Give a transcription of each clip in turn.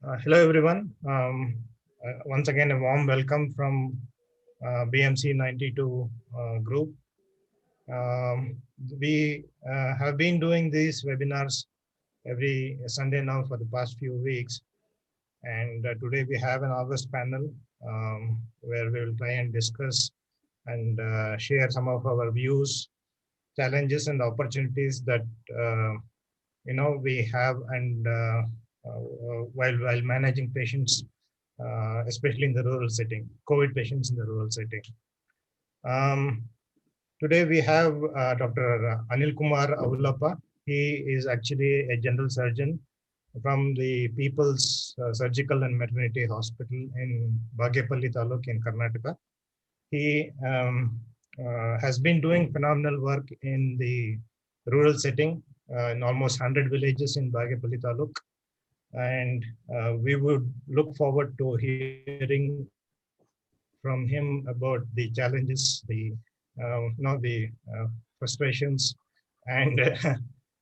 Hello, everyone. Once again, a warm welcome from BMC 92 group. Um, we have been doing these webinars every Sunday now for the past few weeks. And today we have an August panel where we will try and discuss and share some of our views, challenges, and opportunities that we have and while managing patients, especially in the rural setting, COVID patients in the rural setting. Um, Today we have Dr. Anil Kumar Avulappa. He is actually a general surgeon from the People's Surgical and Maternity Hospital in Bagepalli Taluk in Karnataka. He has been doing phenomenal work in the rural setting in almost 100 villages in Bagepalli Taluk. And we would look forward to hearing from him about the challenges, the frustrations, and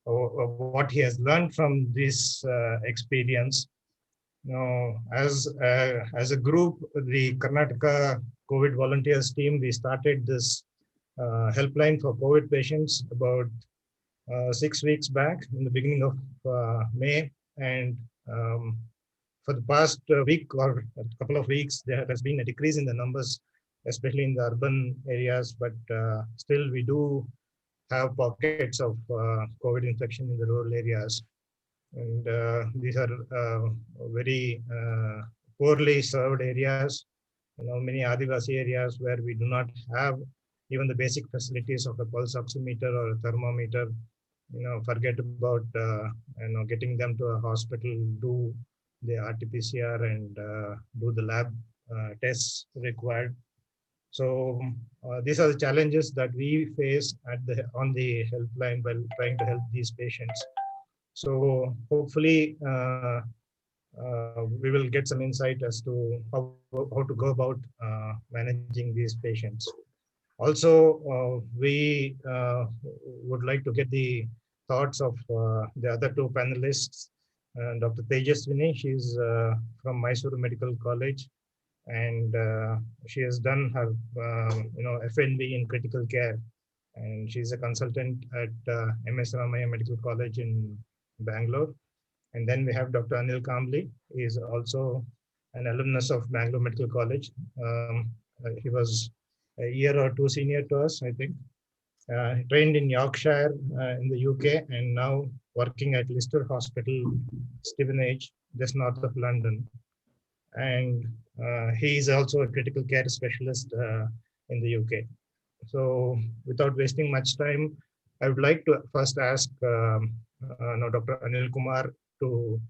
what he has learned from this experience. As a group, the Karnataka COVID volunteers team, we started this helpline for COVID patients about 6 weeks back in the beginning of May. And um, for the past week or a couple of weeks, there has been a decrease in the numbers, especially in the urban areas. But still, we do have pockets of COVID infection in the rural areas. And these are very poorly served areas, many Adivasi areas where we do not have even the basic facilities of a pulse oximeter or a thermometer. Forget about getting them to a hospital, do the RT-PCR and do the lab tests required. So these are the challenges that we face on the helpline while trying to help these patients. So hopefully we will get some insight as to how to go about managing these patients. Also, we would like to get the thoughts of the other two panelists. Dr. Tejaswini, she's from Mysore Medical College, and she has done her FNB in critical care, and she's a consultant at MS Ramaya Medical College in Bangalore. And then we have Dr. Anil Kambli. He is also an alumnus of Bangalore Medical College. He was a year or two senior to us, I think. Trained in Yorkshire in the UK, and now working at Lister Hospital, Stevenage, just north of London. And he is also a critical care specialist in the UK. So without wasting much time, I would like to first ask Dr. Anil Kumar to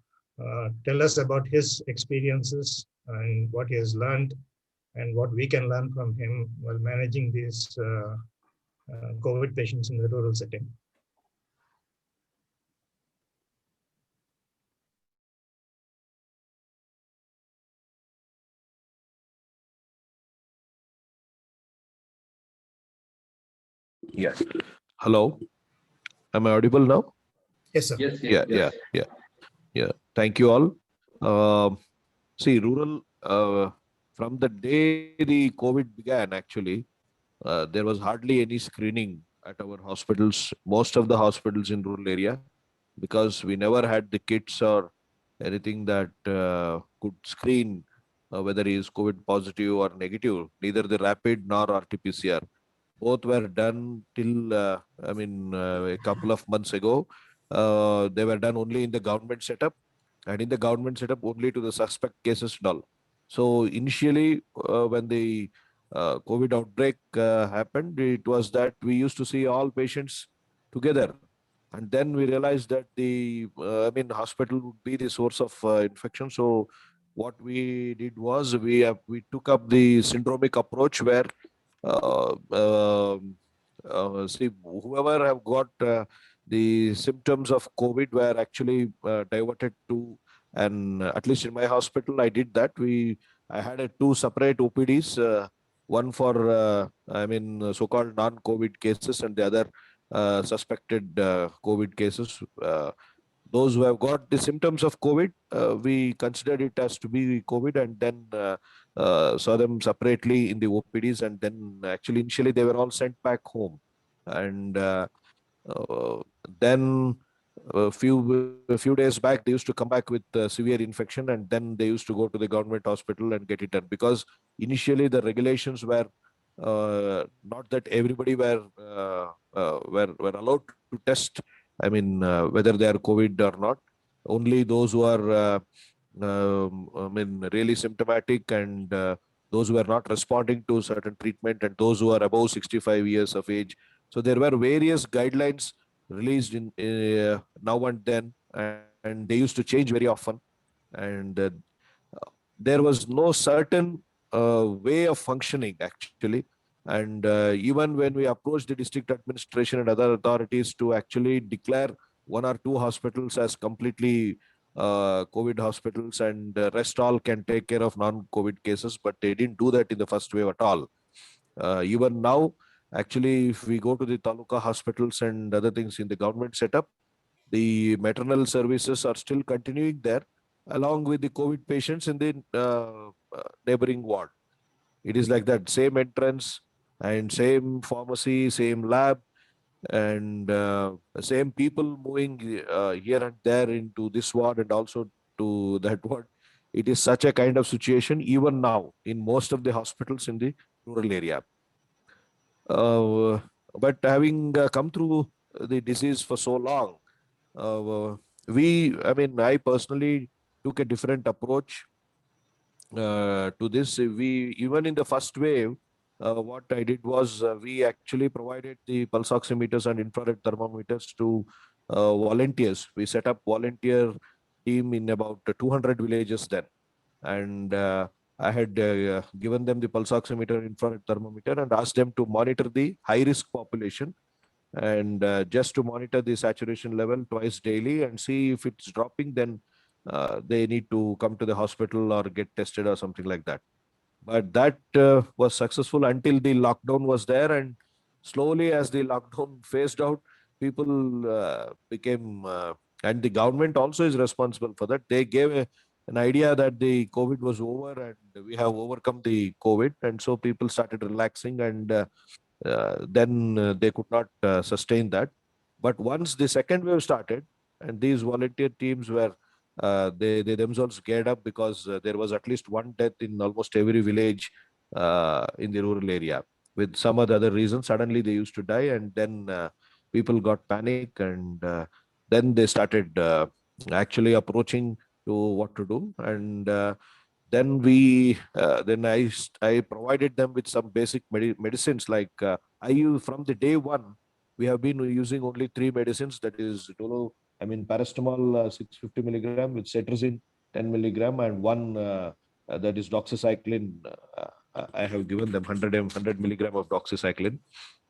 tell us about his experiences and what he has learned and what we can learn from him while managing these COVID patients in the rural setting. Yes. Hello. Am I audible now? Yes, sir. Yeah. Thank you all. See, rural, from the day the COVID began, actually, there was hardly any screening at our hospitals, most of the hospitals in rural area, because we never had the kits or anything that could screen whether he is COVID positive or negative, neither the rapid nor RT-PCR. Both were done till, a couple of months ago. They were done only in the government setup, and in the government setup only to the suspect cases and all. So initially, when the COVID outbreak happened, it was that we used to see all patients together. And then we realized that hospital would be the source of infection. So what we did was we took up the syndromic approach where see, whoever have got the symptoms of COVID were actually diverted to, and at least in my hospital, I did that. I had two separate OPDs, one for so-called non-COVID cases, and the other suspected COVID cases. those who have got the symptoms of COVID, we considered it as to be COVID, and then saw them separately in the OPDs, and then actually initially they were all sent back home, and uh, then a few days back they used to come back with severe infection, and then they used to go to the government hospital and get it done, because initially the regulations were not that everybody were allowed to test. I mean, whether they are COVID or not. Only those who are I mean, really symptomatic, and those who are not responding to certain treatment, and those who are above 65 years of age. So there were various guidelines released in now and then, and they used to change very often. And there was no certain way of functioning actually. And even when we approached the district administration and other authorities to actually declare one or two hospitals as completely COVID hospitals, and rest all can take care of non-COVID cases, but they didn't do that in the first wave at all. Even now, actually, if we go to the taluka hospitals and other things in the government setup, the maternal services are still continuing there, along with the COVID patients in the neighboring ward. It is like that, same entrance and same pharmacy, same lab, and same people moving here and there into this ward and also to that ward. It is such a kind of situation even now in most of the hospitals in the rural area. Uh, but having come through the disease for so long, I mean, I personally took a different approach to this. We, even in the first wave, what I did was we actually provided the pulse oximeters and infrared thermometers to volunteers. We set up volunteer team in about 200 villages then, and I had given them the pulse oximeter, infrared thermometer, and asked them to monitor the high risk population, and just to monitor the saturation level twice daily and see if it's dropping, then they need to come to the hospital or get tested or something like that. But that was successful until the lockdown was there, and slowly as the lockdown phased out, people became and the government also is responsible for that. They gave an idea that the COVID was over and we have overcome the COVID, and so people started relaxing, and then they could not sustain that. But once the second wave started, and these volunteer teams were they themselves geared up, because there was at least one death in almost every village in the rural area with some other reason. Suddenly they used to die, and then people got panic, and then they started actually approaching to what to do. And then I provided them with some basic medicines, like I use from the day one. We have been using only three medicines, that is dolo, I mean paracetamol 650 milligram, with cetirizine 10 milligram, and one that is doxycycline. I have given them 100 milligram of doxycycline.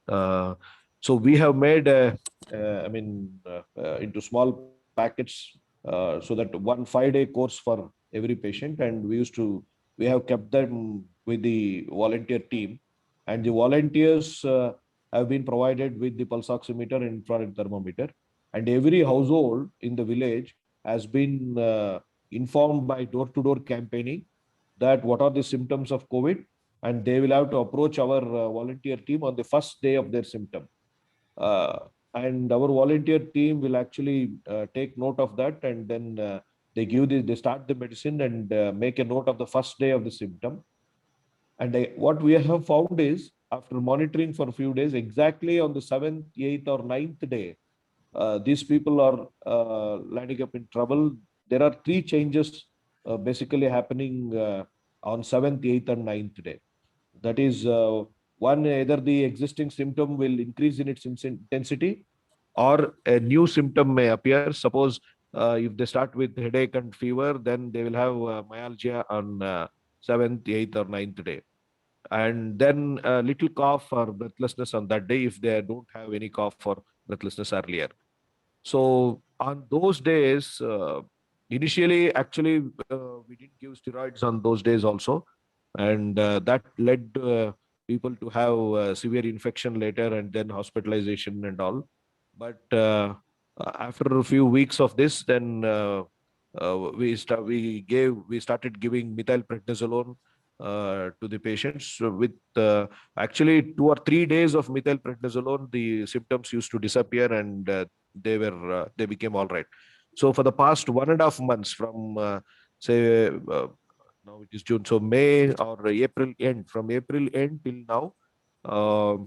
Uh, so we have made, into small packets, so that 1 5-day course for every patient, and we have kept them with the volunteer team, and the volunteers have been provided with the pulse oximeter and infrared thermometer, and every household in the village has been informed by door-to-door campaigning that what are the symptoms of COVID, and they will have to approach our volunteer team on the first day of their symptom. Uh, and our volunteer team will actually take note of that, and then they start the medicine and make a note of the first day of the symptom. And what we have found is, after monitoring for a few days, exactly on the 7th, 8th, or 9th day, these people are landing up in trouble. There are three changes basically happening on 7th, 8th, and 9th day. That is, one, either the existing symptom will increase in its intensity, or a new symptom may appear. Suppose if they start with headache and fever, then they will have myalgia on 7th, 8th, or 9th day. And then a little cough or breathlessness on that day if they don't have any cough or breathlessness earlier. So on those days, initially, actually, we didn't give steroids on those days also, and that led people to have severe infection later, and then hospitalization and all. But After a few weeks of this, then we started giving methylprednisolone to the patients with actually 2 or 3 days of methylprednisolone. The symptoms used to disappear, and they became all right. So for the past 1.5 months, from say now it is June, so May or April end, from April end till now. um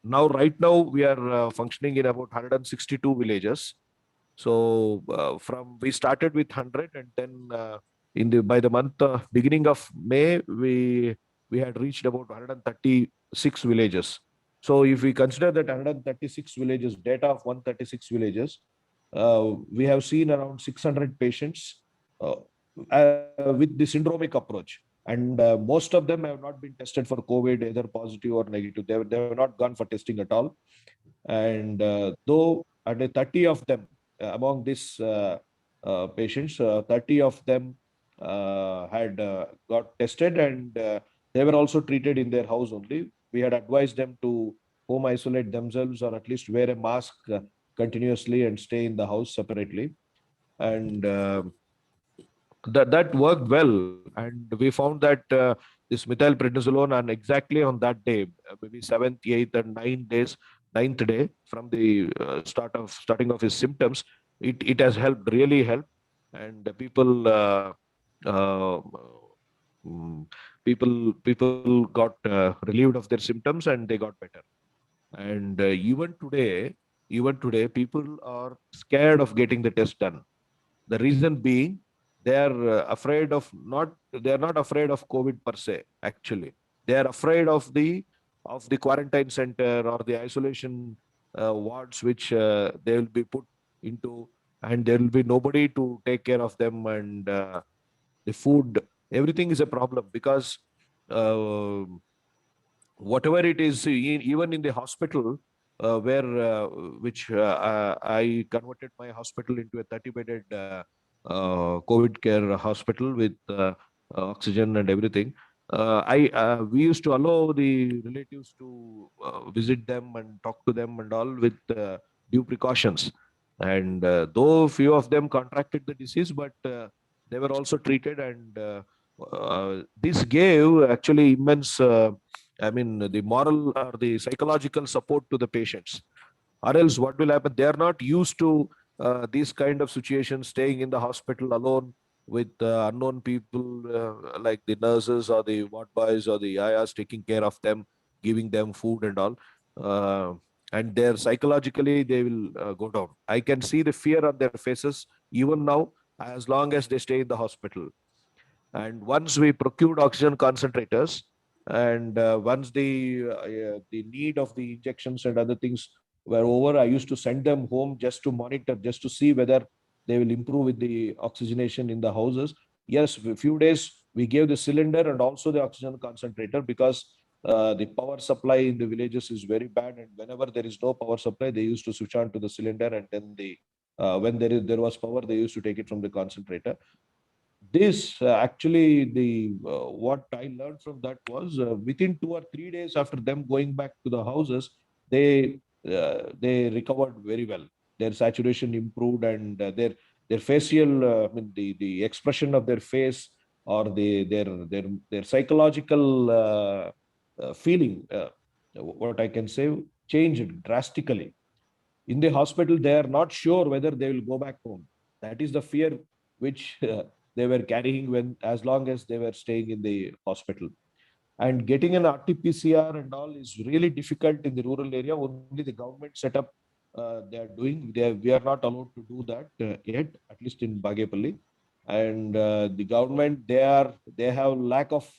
Now, right now, we are functioning in about 162 villages. So from we started with 100, and then in the by the month beginning of May, we had reached about 136 villages. So if we consider that 136 villages, data of 136 villages, we have seen around 600 patients uh, with the syndromic approach. And most of them have not been tested for COVID, either positive or negative. They have not gone for testing at all. And though under 30 of them, among these patients, 30 of them had got tested, and they were also treated in their house only. We had advised them to home isolate themselves, or at least wear a mask continuously and stay in the house separately. And that worked well. And we found that this methylprednisolone, and exactly on that day, maybe seventh, eighth, and 9 days, ninth day from the starting of his symptoms, it has helped, really helped. And the uh, mm, people got relieved of their symptoms, and they got better. And even today, people are scared of getting the test done. The reason being, they are afraid of not they are not afraid of COVID per se. Actually, they are afraid of the quarantine center or the isolation wards, which they will be put into, and there will be nobody to take care of them. And the food, everything is a problem, because uh, whatever it is, even in the hospital, where which I converted my hospital into a 30-bedded COVID care hospital with oxygen and everything. I We used to allow the relatives to visit them and talk to them and all, with due precautions. And though few of them contracted the disease, but they were also treated. And this gave actually immense, I mean, the moral or the psychological support to the patients. Or else, what will happen? They are not used to these kind of situations, staying in the hospital alone with unknown people, like the nurses or the ward boys or the ayas taking care of them, giving them food and all. Uh, and they're psychologically, they will go down. I can see the fear on their faces even now, as long as they stay in the hospital. And once we procured oxygen concentrators, and once the need of the injections and other things were over, I used to send them home just to monitor, just to see whether they will improve with the oxygenation in the houses. Yes, a few days we gave the cylinder and also the oxygen concentrator, because the power supply in the villages is very bad, and whenever there is no power supply, they used to switch on to the cylinder, and then when there was power, they used to take it from the concentrator. This actually, the what I learned from that was, within 2 or 3 days after them going back to the houses, they recovered very well. Their saturation improved, and their facial, I mean, the expression of their face, or their psychological feeling, what I can say, changed drastically. In the hospital, they are not sure whether they will go back home. That is the fear which they were carrying, when as long as they were staying in the hospital. And getting an RT-PCR and all is really difficult in the rural area. Only the government setup they are doing. We are not allowed to do that yet, at least in Bagepalli. And the government, they have lack of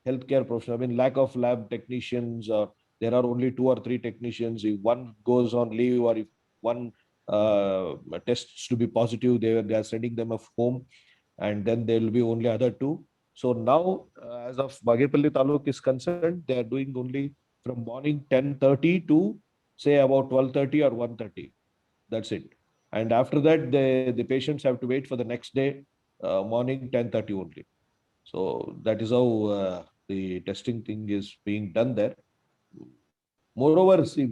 healthcare professionals. I mean, lack of lab technicians, or there are only 2 or 3 technicians. If one goes on leave, or if one tests to be positive, they are sending them off home, and then there will be only other two. So now, as of Bagepalli Taluk is concerned, they are doing only from morning 10:30 to say about 12:30 or 1:30. That's it. And after that, the patients have to wait for the next day, morning 10:30 only. So that is how the testing thing is being done there. Moreover, see,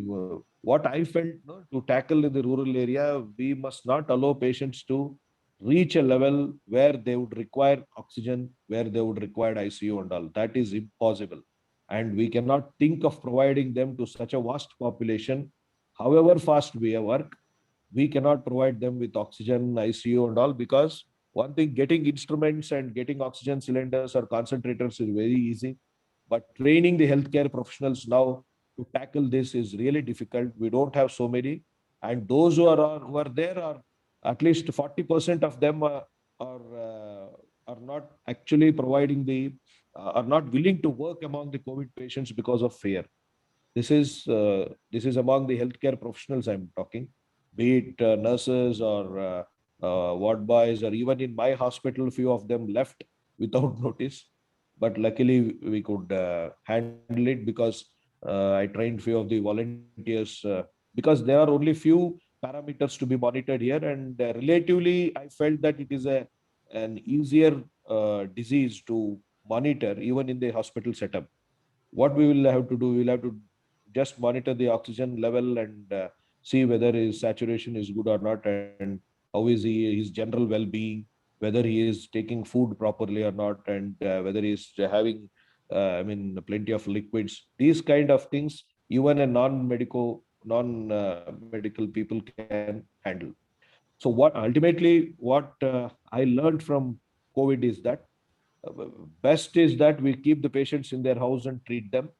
what I felt, no, to tackle in the rural area, we must not allow patients to reach a level where they would require oxygen, where they would require ICU and all. That is impossible. And we cannot think of providing them to such a vast population. However fast we work, we cannot provide them with oxygen, ICU and all, because one thing, getting instruments and getting oxygen cylinders or concentrators is very easy. But training the healthcare professionals now to tackle this is really difficult. We don't have so many. And those who are there are at least 40% of them are not actually providing are not willing to work among the COVID patients because of fear. This is among the healthcare professionals I'm talking, be it nurses or ward boys, or even in my hospital, few of them left without notice. But luckily, we could handle it because I trained few of the volunteers because there are only few parameters to be monitored here, and relatively, I felt that it is an easier disease to monitor even in the hospital setup. What we will have to do, we'll have to just monitor the oxygen level and see whether his saturation is good or not, and how is he, his general well-being, whether he is taking food properly or not, and whether he is having plenty of liquids. These kind of things even a non-medical people can handle. So what I learned from COVID is that best is that we keep the patients in their house and treat them.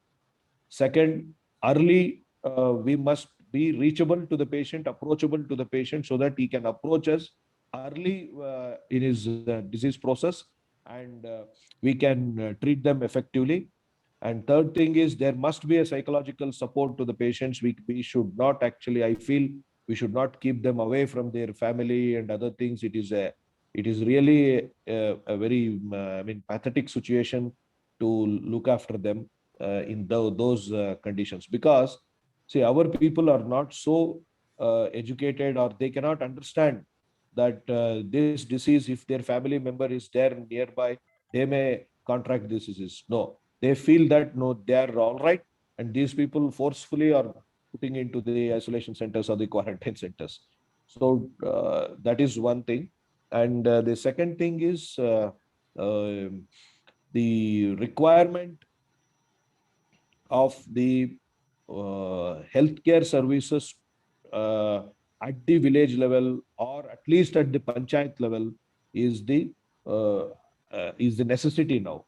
Second, early, we must be reachable to the patient, approachable to the patient, so that he can approach us early in his disease process, and we can treat them effectively. And third thing is, there must be a psychological support to the patients. We should not actually, I feel, we should not keep them away from their family and other things. It is really a very, pathetic situation to look after them in those conditions, because see, our people are not so educated, or they cannot understand that this disease, if their family member is there nearby, they may contract this disease. No, they feel that no, they are all right, and these people forcefully are putting into the isolation centers or the quarantine centers. So that is one thing. And the second thing is the requirement of the healthcare services uh, at the village level, or at least at the panchayat level, is uh, the necessity now.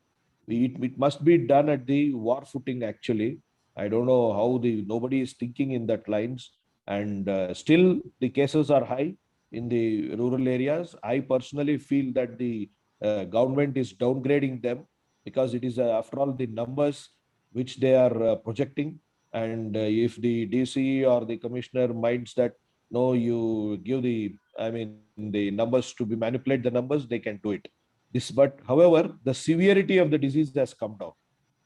It must be done at the war footing. Actually, I don't know how the nobody is thinking in that lines, and still the cases are high in the rural areas. I personally feel that the government is downgrading them, because it is after all the numbers which they are projecting. And if the DC or the commissioner minds that no, you give the numbers to be manipulate the numbers, they can do it. But however, the severity of the disease has come down.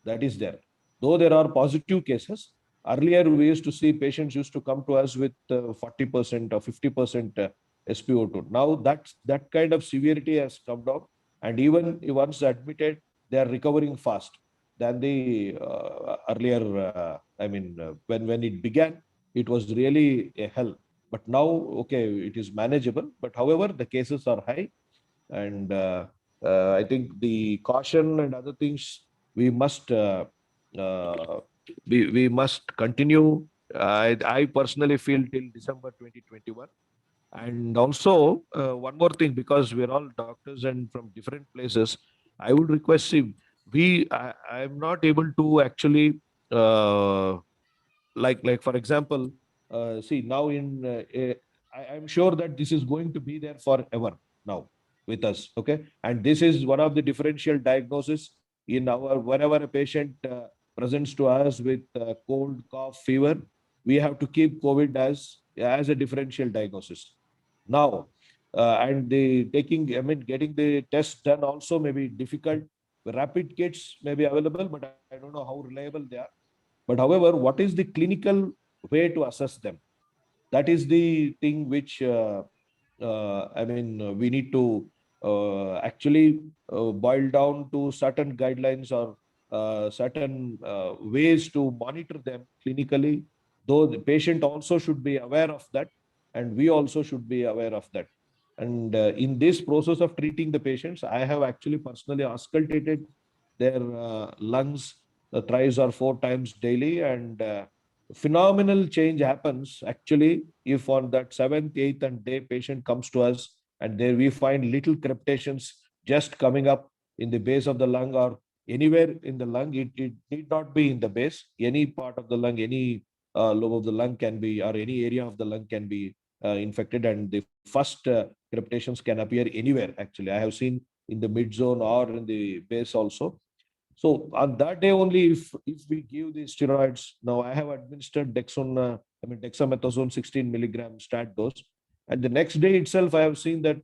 That is there. Though there are positive cases, earlier we used to see patients used to come to us with 40% or 50% SpO2. Now that kind of severity has come down, and even once admitted, they are recovering fast than the earlier. When it began, it was really a hell. But now, okay, it is manageable. But however, the cases are high, and I think the caution and other things we must uh, we must continue. I personally feel till December 2021. And also one more thing, because we're all doctors and from different places, I would request, see, I'm not able to actually uh, like for example, see now I'm sure that this is going to be there forever now with us. Okay, and this is one of the differential diagnosis in our, whenever a patient presents to us with cold, cough, fever, we have to keep COVID as a differential diagnosis now. And the taking, getting the test done also may be difficult. Rapid kits may be available, but I don't know how reliable they are. But however, what is the clinical way to assess them? That is the thing which we need to actually boil down to certain guidelines, or certain ways to monitor them clinically, though the patient also should be aware of that, and we also should be aware of that. And in this process of treating the patients, I have actually personally auscultated their lungs thrice or four times daily, and phenomenal change happens actually if on that seventh, eighth, and day patient comes to us, and there we find little crepitations just coming up in the base of the lung or anywhere in the lung. It need not be in the base. Any part of the lung, any lobe of the lung can be, or any area of the lung can be infected, and the first crepitations can appear anywhere. Actually, I have seen in the mid zone or in the base also. So on that day only, if we give the steroids, now I have administered dexamethasone 16 milligram stat dose, and the next day itself I have seen that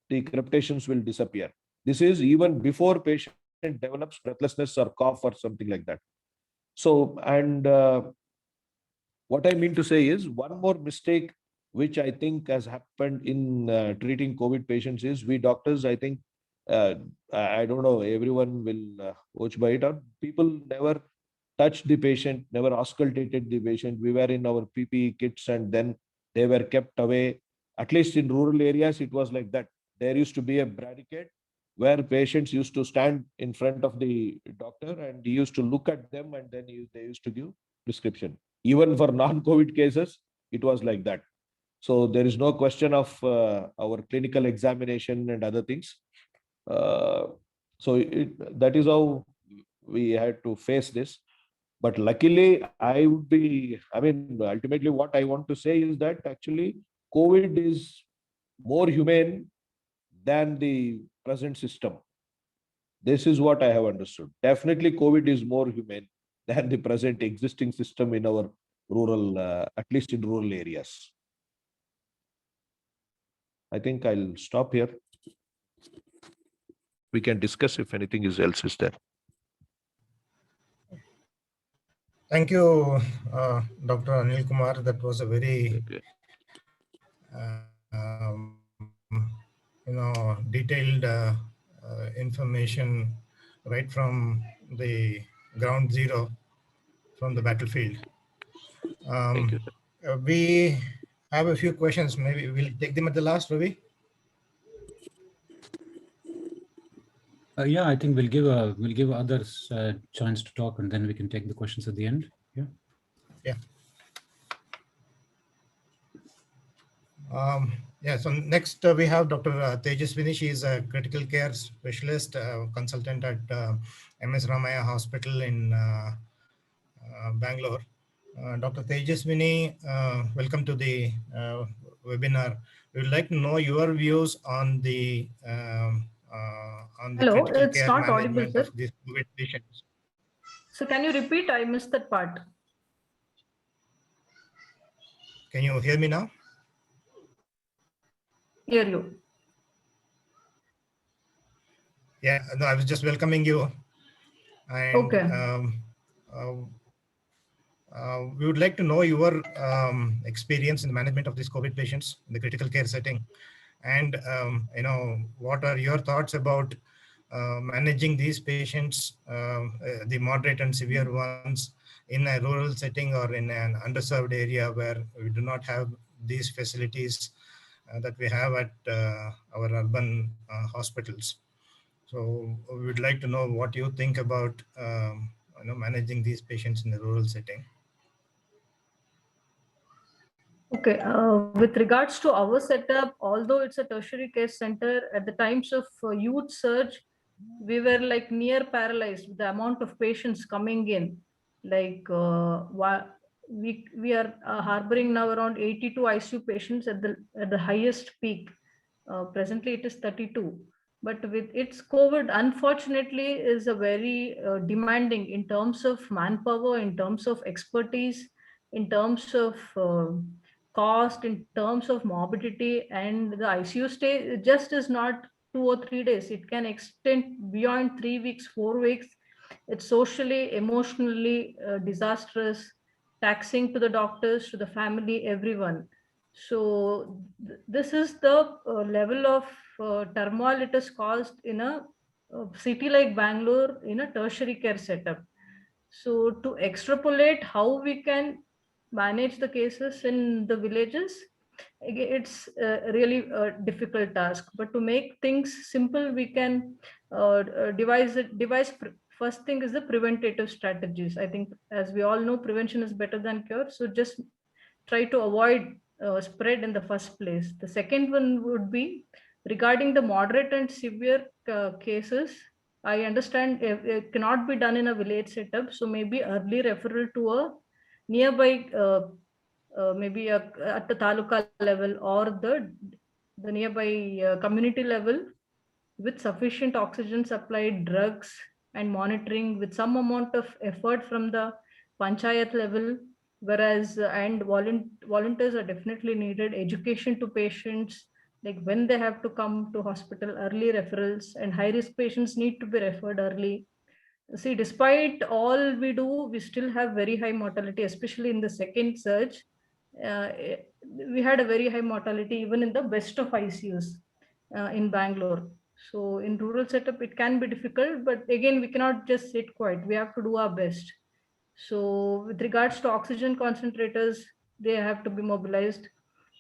the crepitations will disappear. This is even before patient develops breathlessness or cough or something like that. So, and what I mean to say is one more mistake which I think has happened in treating COVID patients is we doctors, I think, uh, I don't know, everyone will watch by it, or people never touched the patient, never auscultated the patient. We were in our PPE kits and then they were kept away. At least in rural areas, it was like that. There used to be a barricade where patients used to stand in front of the doctor and he used to look at them, and then they used to give prescription. Even for non-COVID cases, it was like that. So there is no question of our clinical examination and other things. Uh, that is how we had to face this. But luckily, ultimately, what I want to say is that actually COVID is more humane than the present system. This is what I have understood. Definitely, COVID is more humane than the present existing system in our rural, at least in rural areas. I think I'll stop here. We can discuss if anything else is there. Thank you, Dr. Anil Kumar. That was a very, detailed information right from the ground zero, from the battlefield. Thank you. We have a few questions. Maybe we'll take them at the last, Ravi. Yeah, I think we'll give others a chance to talk, and then we can take the questions at the end. Yeah. Yeah. So next we have Dr. Tejaswini. She is a critical care specialist, consultant at MS Ramaya Hospital in Bangalore. Dr. Tejaswini, welcome to the webinar. We would like to know your views on the Hello, critical it's care not audible, management sir. of these COVID patients. So can you repeat? I missed that part. Can you hear me now? Hear you. Yeah, no, I was just welcoming you. And Okay. We would like to know your experience in the management of these COVID patients in the critical care setting. And, what are your thoughts about managing these patients, the moderate and severe ones, in a rural setting or in an underserved area where we do not have these facilities that we have at our urban hospitals. So we would like to know what you think about managing these patients in the rural setting. Okay. With regards to our setup, although it's a tertiary care center, at the times of youth surge, we were like near paralyzed with the amount of patients coming in. Like we are harboring now around 82 ICU patients at the highest peak. Presently, it is 32. But with its COVID, unfortunately, is a very demanding in terms of manpower, in terms of expertise, in terms of cost, in terms of morbidity, and the ICU stay just is not 2 or 3 days. It can extend beyond 3 weeks, 4 weeks. It's socially, emotionally disastrous, taxing to the doctors, to the family, everyone. So this is the level of turmoil it has caused in a city like Bangalore in a tertiary care setup. So to extrapolate how we can manage the cases in the villages, it's really a difficult task. But to make things simple, we can first thing is the preventative strategies. I think, as we all know, prevention is better than cure. So just try to avoid spread in the first place. The second one would be regarding the moderate and severe cases. I understand it cannot be done in a village setup, so maybe early referral to a nearby, maybe at the taluka level or the nearby community level, with sufficient oxygen supply, drugs, and monitoring, with some amount of effort from the panchayat level. Whereas and volunteers are definitely needed. Education to patients, like when they have to come to hospital, early referrals, and high risk patients need to be referred early. See, despite all we do, we still have very high mortality, especially in the second surge. Uh, we had a very high mortality even in the best of ICUs in Bangalore. So in rural setup, it can be difficult, but again, we cannot just sit quiet. We have to do our best. So with regards to oxygen concentrators, they have to be mobilized,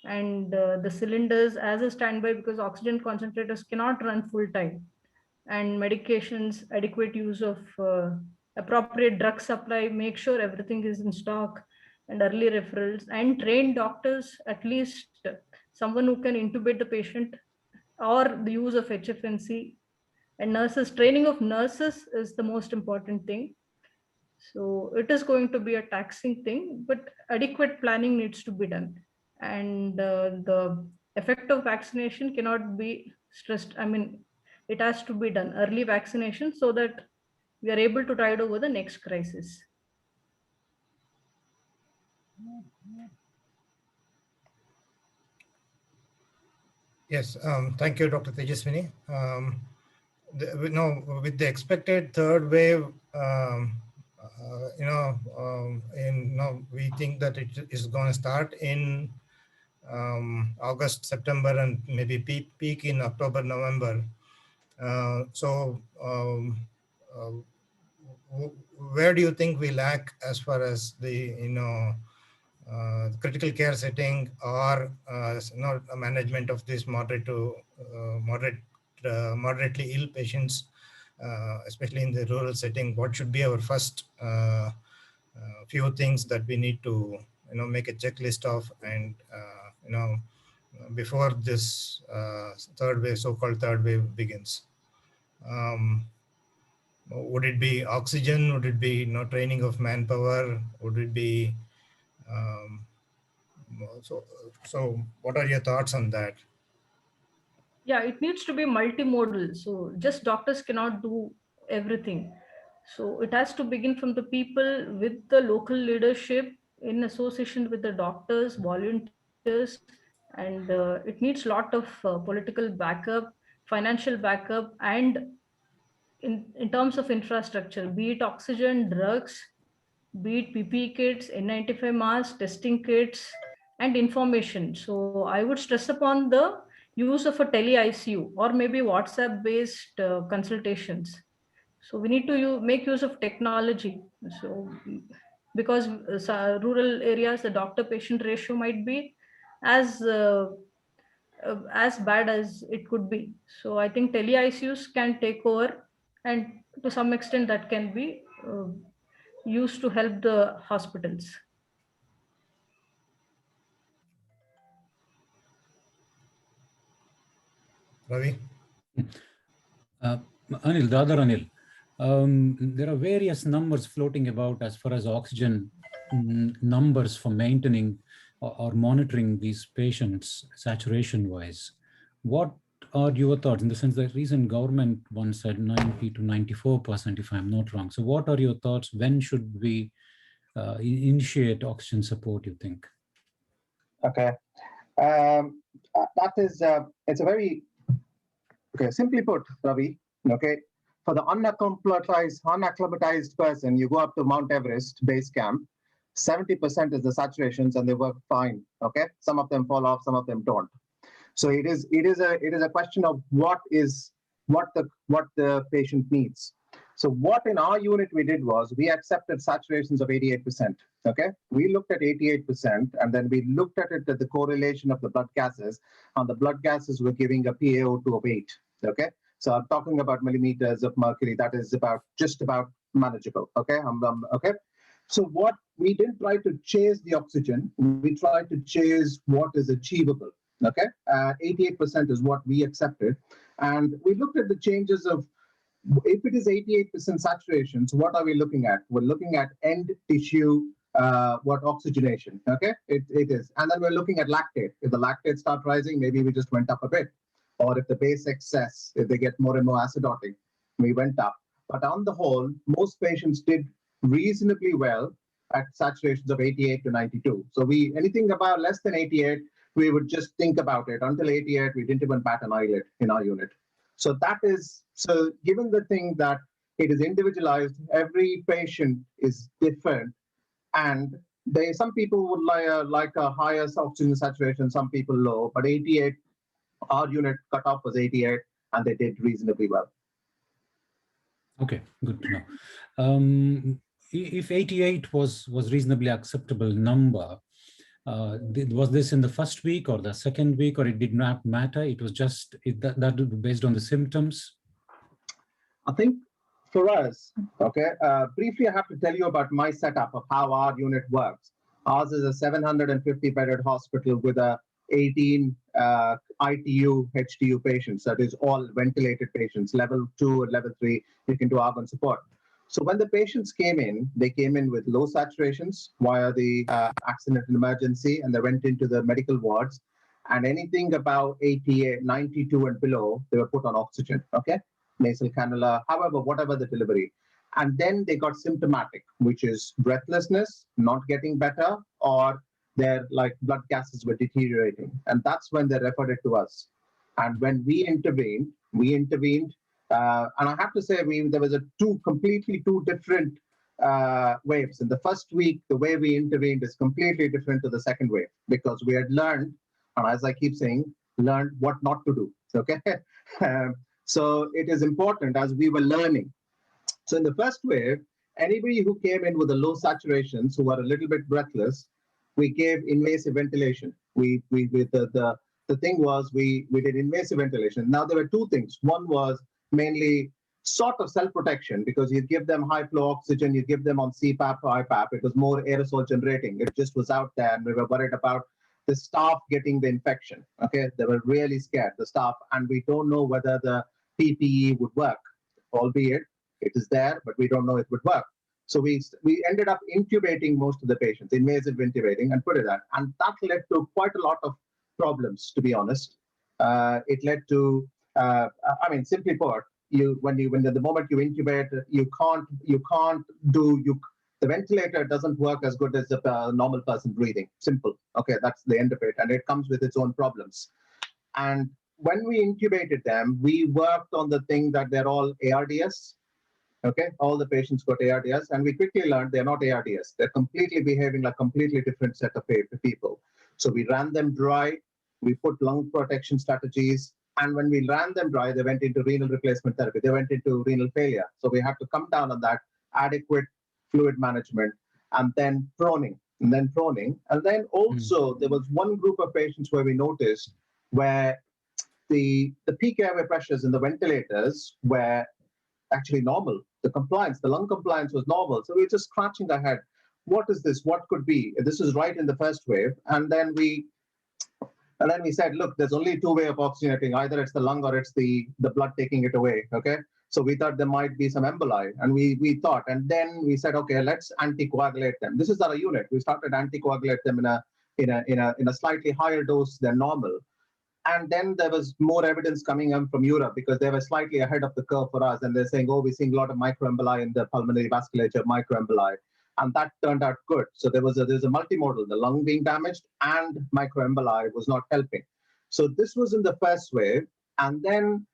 and the cylinders as a standby, because oxygen concentrators cannot run full time, and medications, adequate use of appropriate drug supply, make sure everything is in stock, and early referrals, and trained doctors, at least someone who can intubate the patient, or the use of HFNC, and nurses. Training of nurses is the most important thing. So it is going to be a taxing thing, but adequate planning needs to be done. And the effect of vaccination cannot be stressed. I mean, it has to be done early vaccination so that we are able to tide over the next crisis. Yes, thank you, Dr. Tejaswini. With the expected third wave, we think that it is going to start in August, September, and maybe peak in October, November. Where do you think we lack as far as the critical care setting or management of this moderately ill patients, especially in the rural setting? What should be our first few things that we need to make a checklist of, and before this so-called third wave begins? Would it be oxygen? Would it be training of manpower? Would it be so what are your thoughts on that? Yeah, it needs to be multimodal. So just doctors cannot do everything. So it has to begin from the people, with the local leadership in association with the doctors, volunteers, and it needs a lot of political backup, financial backup, and in terms of infrastructure, be it oxygen, drugs, be it PPE kits, N95 masks, testing kits, and information. So I would stress upon the use of a tele ICU or maybe WhatsApp based consultations. So we need to make use of technology. So because rural areas, the doctor patient ratio might be as bad as it could be. So I think tele ICUs can take over, and to some extent that can be used to help the hospitals. Ravi? Anil, the other Anil, there are various numbers floating about as far as oxygen numbers for maintaining or monitoring these patients saturation wise. What are your thoughts, in the sense that recent government once said 90 to 94%, if I'm not wrong? So what are your thoughts? When should we initiate oxygen support, you think? Okay. That is, it's a very, okay, simply put, Ravi, okay, for the unacclimatized person, you go up to Mount Everest base camp, 70% is the saturations and they work fine, okay? Some of them fall off, some of them don't. So it is a question of what the patient needs. So what in our unit we did was we accepted saturations of 88%. Okay, we looked at 88%, and then we looked at it at the correlation of the blood gases, and the blood gases were giving a PaO2 of 8. Okay, so I'm talking about millimeters of mercury. That is just about manageable. Okay, okay. So what we didn't try to chase the oxygen, we tried to chase what is achievable. Okay, 88% is what we accepted, and we looked at the changes of. If it is 88% saturation, so what are we looking at? We're looking at end tissue, what oxygenation, okay? It is. And then we're looking at lactate. If the lactate start rising, maybe we just went up a bit. Or if the base excess, if they get more and more acidotic, we went up. But on the whole, most patients did reasonably well at saturations of 88 to 92. So anything about less than 88, we would just think about it. Until 88, we didn't even bat an eyelid in our unit. So given the thing that it is individualized, every patient is different, and some people would like a higher oxygen saturation, some people low, but 88, our unit cutoff was 88, and they did reasonably well. Okay, good to know. If 88 was reasonably acceptable number, was this in the first week or the second week, or it did not matter? It was just that based on the symptoms? I think for us, okay, briefly, I have to tell you about my setup of how our unit works. Ours is a 750-bedded hospital with 18 ITU, HTU patients. That is all ventilated patients, level 2 and level 3. You can do organ support. So when the patients came in, they came in with low saturations via the accident and emergency, and they went into the medical wards. And anything above 88, 92 and below, they were put on oxygen, okay? Nasal cannula, however, whatever the delivery. And then they got symptomatic, which is breathlessness, not getting better, or their blood gases were deteriorating. And that's when they referred it to us. And when we intervened, and I have to say, there was completely two different waves. In the first week, the way we intervened is completely different to the second wave, because we had learned, and as I keep saying, learned what not to do, okay? So it is important as we were learning. So in the first wave, anybody who came in with the low saturations, who were a little bit breathless, we gave invasive ventilation. The thing was, we did invasive ventilation. Now, there were two things. One was mainly sort of self-protection, because you give them high flow oxygen, you give them on CPAP or IPAP. It was more aerosol generating. It just was out there, and we were worried about the staff getting the infection. Okay, they were really scared, the staff, and we don't know whether the PPE would work, albeit it is there, but we don't know it would work. So we ended up intubating most of the patients, invasive intubating, and put it there. And that led to quite a lot of problems, to be honest. It led to, simply put, the moment you intubate, the ventilator doesn't work as good as a normal person breathing. Simple. Okay, that's the end of it. And it comes with its own problems. And when we intubated them, we worked on the thing that they're all ARDS. Okay, all the patients got ARDS, and we quickly learned they're not ARDS. They're completely behaving like a completely different set of people. So we ran them dry. We put lung protection strategies. And when we ran them dry, they went into renal replacement therapy. They went into renal failure. So we had to come down on that, adequate fluid management, and then proning. And then also there was one group of patients where we noticed where the peak airway pressures in the ventilators were actually normal. The lung compliance was normal. So we were just scratching our head. What is this? What could be? This is right in the first wave. And then we said, look, there's only two ways of oxygenating. Either it's the lung or it's the blood taking it away. Okay. So we thought there might be some emboli, and we thought, and then we said, okay, let's anticoagulate them. This is our unit. We started anticoagulate them in a slightly higher dose than normal. And then there was more evidence coming in from Europe, because they were slightly ahead of the curve for us. And they're saying, oh, we're seeing a lot of microemboli in the pulmonary vasculature, microemboli. And that turned out good. So there's a multimodal, the lung being damaged and microemboli was not helping. So this was in the first wave. And then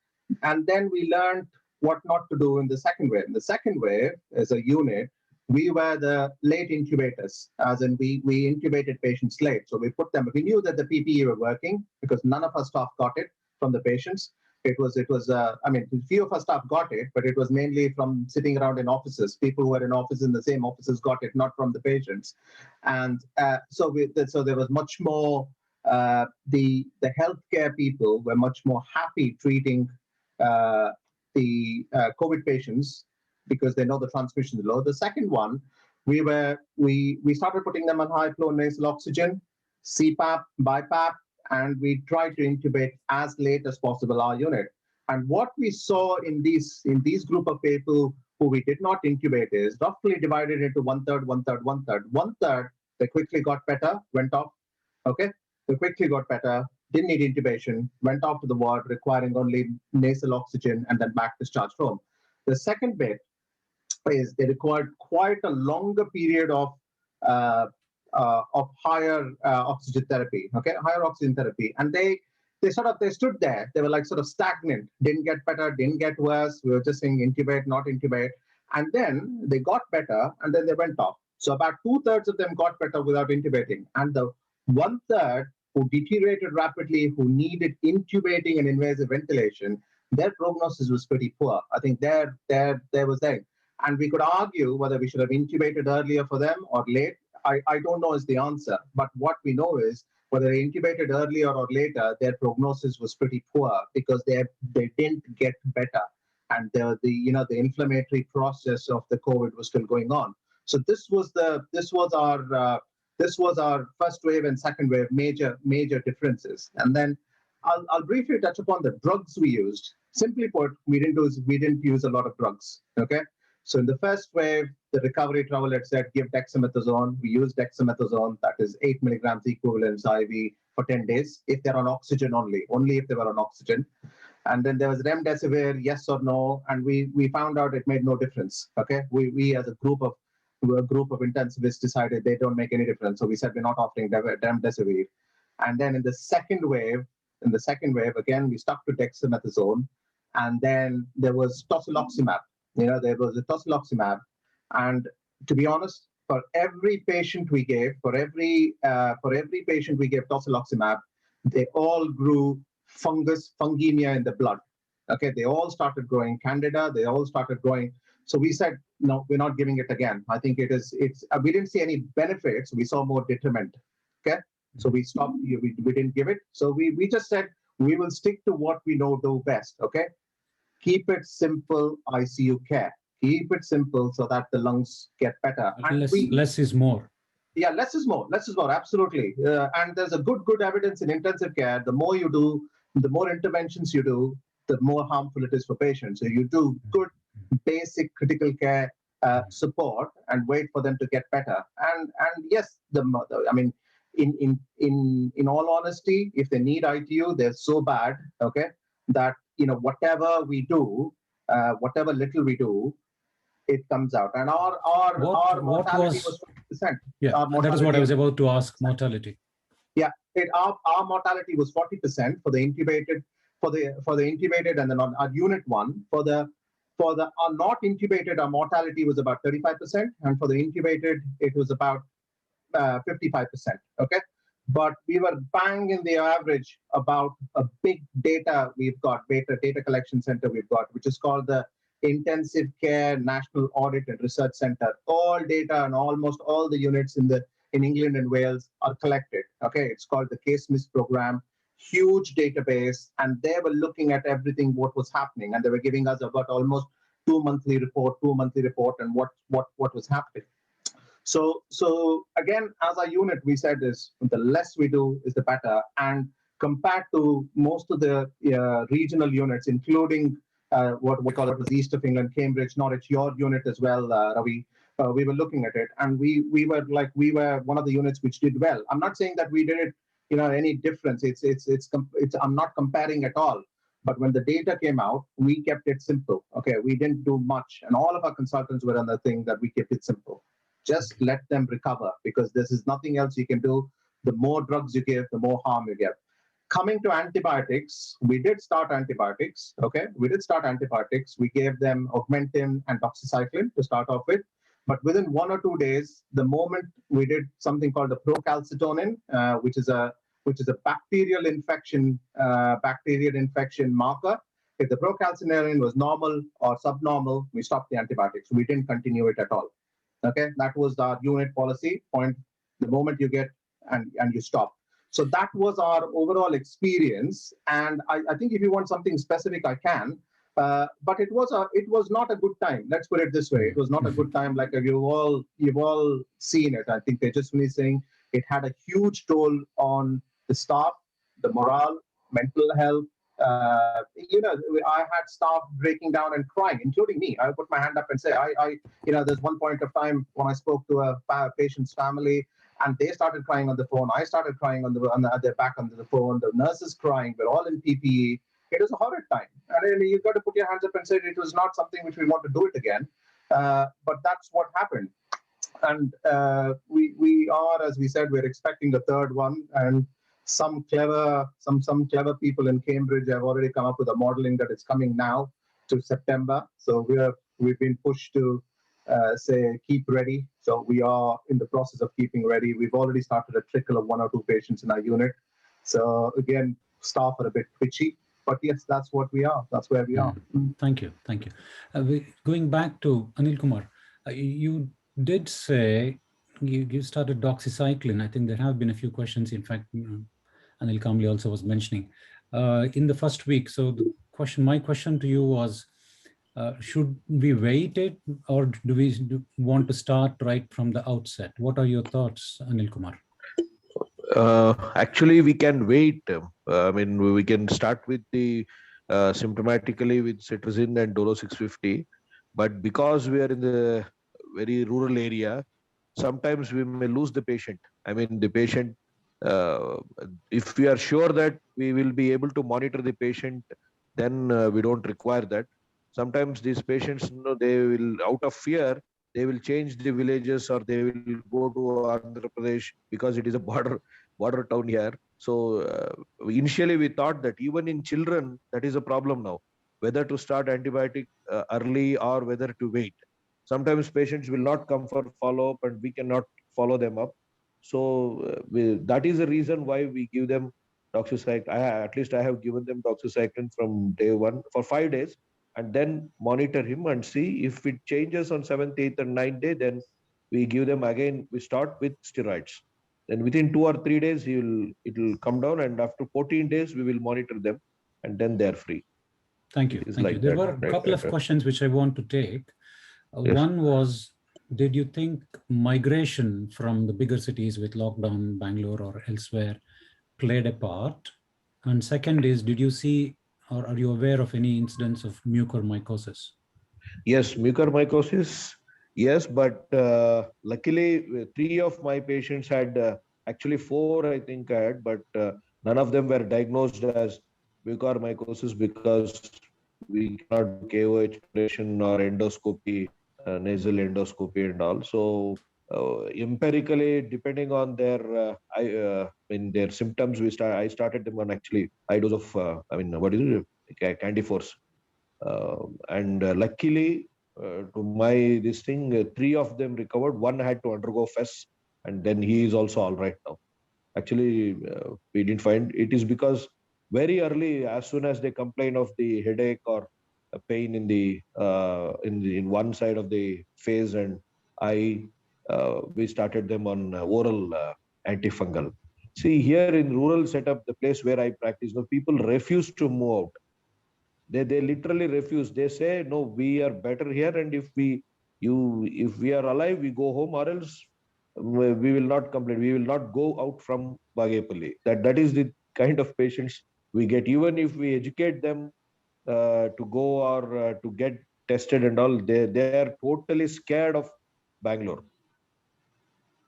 we learned what not to do in the second wave. In the second wave, as a unit, we were the late incubators, as in we intubated patients late. So we knew that the PPE were working, because none of our staff got it from the patients. I mean, few of our staff got it, but it was mainly from sitting around in offices. People who were in office in the same offices got it, not from the patients. And so there was much more, the healthcare people were much more happy treating the COVID patients because they know the transmission is low. The second one, we started putting them on high flow nasal oxygen, CPAP, BiPAP, and we tried to intubate as late as possible our unit. And what we saw in these group of people who we did not intubate is roughly divided into 1/3, 1/3, 1/3. 1/3, they quickly got better, went off. Okay, they quickly got better, didn't need intubation, went off to the ward, requiring only nasal oxygen, and then back discharged home. The second bit is they required quite a longer period of higher oxygen therapy, higher oxygen therapy. And they stood there, they were like sort of stagnant, didn't get better, didn't get worse. We were just saying intubate, not intubate. And then they got better and then they went off. So about 2/3 of them got better without intubating. And the 1/3 who deteriorated rapidly, who needed intubating and invasive ventilation, their prognosis was pretty poor. I think there was that. And we could argue whether we should have intubated earlier for them or late. I don't know is the answer, but what we know is whether they intubated earlier or later, their prognosis was pretty poor because they didn't get better, and the inflammatory process of the COVID was still going on. So this was our first wave and second wave major differences. And then I'll briefly touch upon the drugs we used. Simply put, we didn't use a lot of drugs. Okay. So in the first wave, the recovery travel had said, give dexamethasone. We used dexamethasone, that is 8 milligrams equivalent IV for 10 days, if they're on oxygen only if they were on oxygen. And then there was remdesivir, yes or no, and we found out it made no difference. Okay, we as a group of intensivists decided they don't make any difference. So we said we're not offering remdesivir. And then in the second wave, again, we stuck to dexamethasone, and then there was tocilizumab. There was a tocilizumab, and to be honest, for every patient we gave tocilizumab, they all grew fungemia in the blood. Okay, they all started growing candida. They all started growing. So we said, no, we're not giving it again. I think we didn't see any benefits. We saw more detriment. Okay, so we stopped. We didn't give it. So we just said we will stick to what we do best. Okay. Keep it simple, ICU care. Keep it simple so that the lungs get better. Less is more. Yeah, less is more. Less is more, absolutely. And there's a good evidence in intensive care. The more you do, the more interventions you do, the more harmful it is for patients. So you do good basic critical care support and wait for them to get better. And yes, in all honesty, if they need ITU, they're so bad, okay, that whatever we do, whatever little we do, it comes out. And our mortality was 40%. Yeah, that is what I was about to ask. Mortality. Yeah, our mortality was 40% for the intubated, for the intubated, and then on our unit 1 for the not intubated, our mortality was about 35%, and for the intubated, it was about 55%. Okay. But we were bang in the average about a big data collection center we've got, which is called the Intensive Care National Audit and Research Center. All data and almost all the units in England and Wales are collected. Okay, it's called the Case Miss Program. Huge database, and they were looking at everything what was happening, and they were giving us about almost two monthly report, and what was happening. So again, as a unit, we said is the less we do is the better. And compared to most of the regional units, including what we call it was East of England, Cambridge, Norwich, your unit as well, Ravi, we were looking at it, and we were one of the units which did well. I'm not saying that we did it, any difference. I'm not comparing at all. But when the data came out, we kept it simple. Okay, we didn't do much, and all of our consultants were on the thing that we kept it simple. Just let them recover, because this is nothing else you can do. The more drugs you give, the more harm you get. Coming to antibiotics, we did start antibiotics. Okay, we did start antibiotics. We gave them Augmentin and doxycycline to start off with. But within 1 or 2 days, the moment we did something called the procalcitonin, which is a bacterial infection marker, If the procalcitonin was normal or subnormal, we stopped the antibiotics. We didn't continue it at all. Okay, that was our unit policy point. The moment you get and you stop. So that was our overall experience. And I think if you want something specific, I can. But it was not a good time. Let's put it this way: it was not a good time. Like you've all seen it. I think Tejaswini saying it had a huge toll on the staff, the morale, mental health. I had staff breaking down and crying, including me. I put my hand up and say, there's one point of time when I spoke to a patient's family, and they started crying on the phone. I started crying on their back on the phone. The nurses crying. We're all in PPE. It was a horrid time. And you've got to put your hands up and say it was not something which we want to do it again. But that's what happened. And we are, as we said, we're expecting the third one. And some clever people in Cambridge have already come up with a modeling that it's coming now to September. So we've been pushed to say keep ready. So we are in the process of keeping ready. We've already started a trickle of 1 or 2 patients in our unit. So again, staff are a bit twitchy, but yes, that's what we are. That's where we are. Thank you. Going back to Anil Kumar, you did say you started doxycycline. I think there have been a few questions. In fact, Anil Kamble also was mentioning in the first week. So my question to you was, should we wait it, or do we want to start right from the outset? What are your thoughts, Anil Kumar? Actually, we can wait. We can start with the symptomatically with cetirizine and Dolo 650, but because we are in the very rural area, sometimes we may lose the patient. The patient, if we are sure that we will be able to monitor the patient, then we don't require that. Sometimes these patients, they will, out of fear, they will change the villages, or they will go to Andhra Pradesh because it is a border town here. So initially we thought that even in children, that is a problem now, whether to start antibiotic early or whether to wait. Sometimes patients will not come for follow-up and we cannot follow them up. So that is the reason why we give them doxycycline. At least I have given them doxycycline from day 1 for 5 days, and then monitor him and see if it changes on 7th, 8th and 9th day, then we give them again, we start with steroids. Then within 2 or 3 days, it will come down, and after 14 days, we will monitor them, and then they're free. Thank you. There were a couple of questions which I want to take. Yes. One was, did you think migration from the bigger cities with lockdown, Bangalore or elsewhere, played a part? And second is, did you see, or are you aware of any incidents of mucormycosis? Yes, mucormycosis, yes, but luckily 3 of my patients had, actually 4 I think I had, but none of them were diagnosed as mucormycosis because we cannot do KOH operation or endoscopy, nasal endoscopy and all. So empirically, depending on their their symptoms, I started them on actually high dose of Candy Force, and luckily to my 3 of them recovered. 1 had to undergo FES, and then he is also all right now. Actually, we didn't find it is because very early, as soon as they complain of the headache or a pain in one side of the face and eye, we started them on oral antifungal. See, here in rural setup, the place where I practice, people refuse to move out. They literally refuse. They say, no, we are better here, and if we are alive, we go home, or else we will not complain. We will not go out from Bagepalli. That is the kind of patients we get. Even if we educate them to go or to get tested and all, they are totally scared of Bangalore.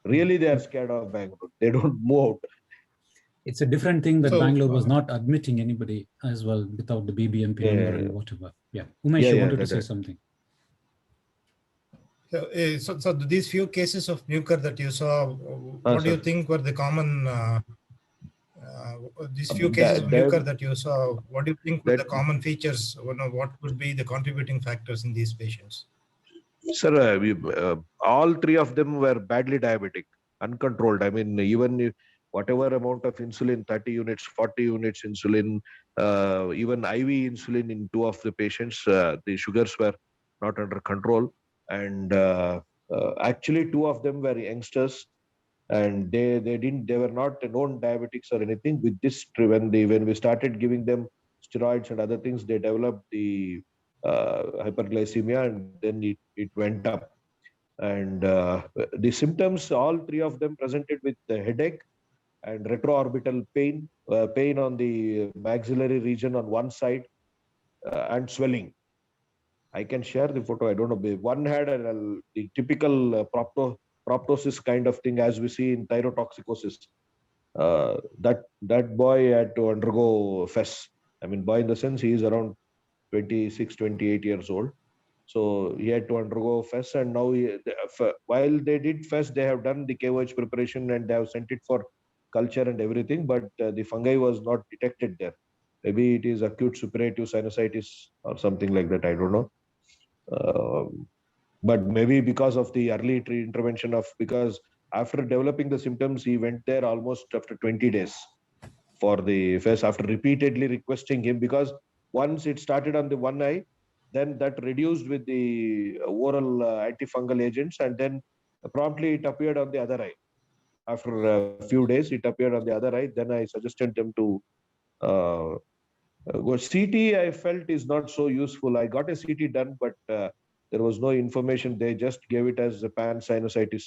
Really, they are scared of Bangalore. They don't move out. It's a different thing that Bangalore was not admitting anybody as well without the BBMP number and whatever. Yeah, Umesh, you wanted to say something. So these few cases of mucor that you saw, what do you think were the common? These few cases of mucor that you saw, what do you think were the common features? What would be the contributing factors in these patients? Sir, all 3 of them were badly diabetic, uncontrolled. Even if whatever amount of insulin, 30 units, 40 units insulin, even IV insulin in two of the patients. The sugars were not under control, and actually two of them were youngsters, and they were not known diabetics or anything. With this, when we started giving them steroids and other things, they developed the hyperglycemia, and then it went up. And the symptoms, all three of them presented with the headache and retroorbital pain, pain on the maxillary region on one side, and swelling. I can share the photo. I don't know. One had the typical proptosis kind of thing, as we see in thyrotoxicosis. That boy had to undergo FES. I mean, boy in the sense he is around 26, 28 years old. So he had to undergo FES, and now while they did FES, they have done the KOH preparation and they have sent it for culture and everything, but the fungi was not detected there. Maybe it is acute suppurative sinusitis or something like that. I don't know. But maybe because of the early intervention because after developing the symptoms, he went there almost after 20 days for the FES, after repeatedly requesting him, because once it started on the one eye, then that reduced with the oral antifungal agents, and then promptly it appeared on the other eye. After a few days, it appeared on the other eye. Then I suggested them to go. CT, I felt, is not so useful. I got a CT done, but there was no information. They just gave it as a pansinusitis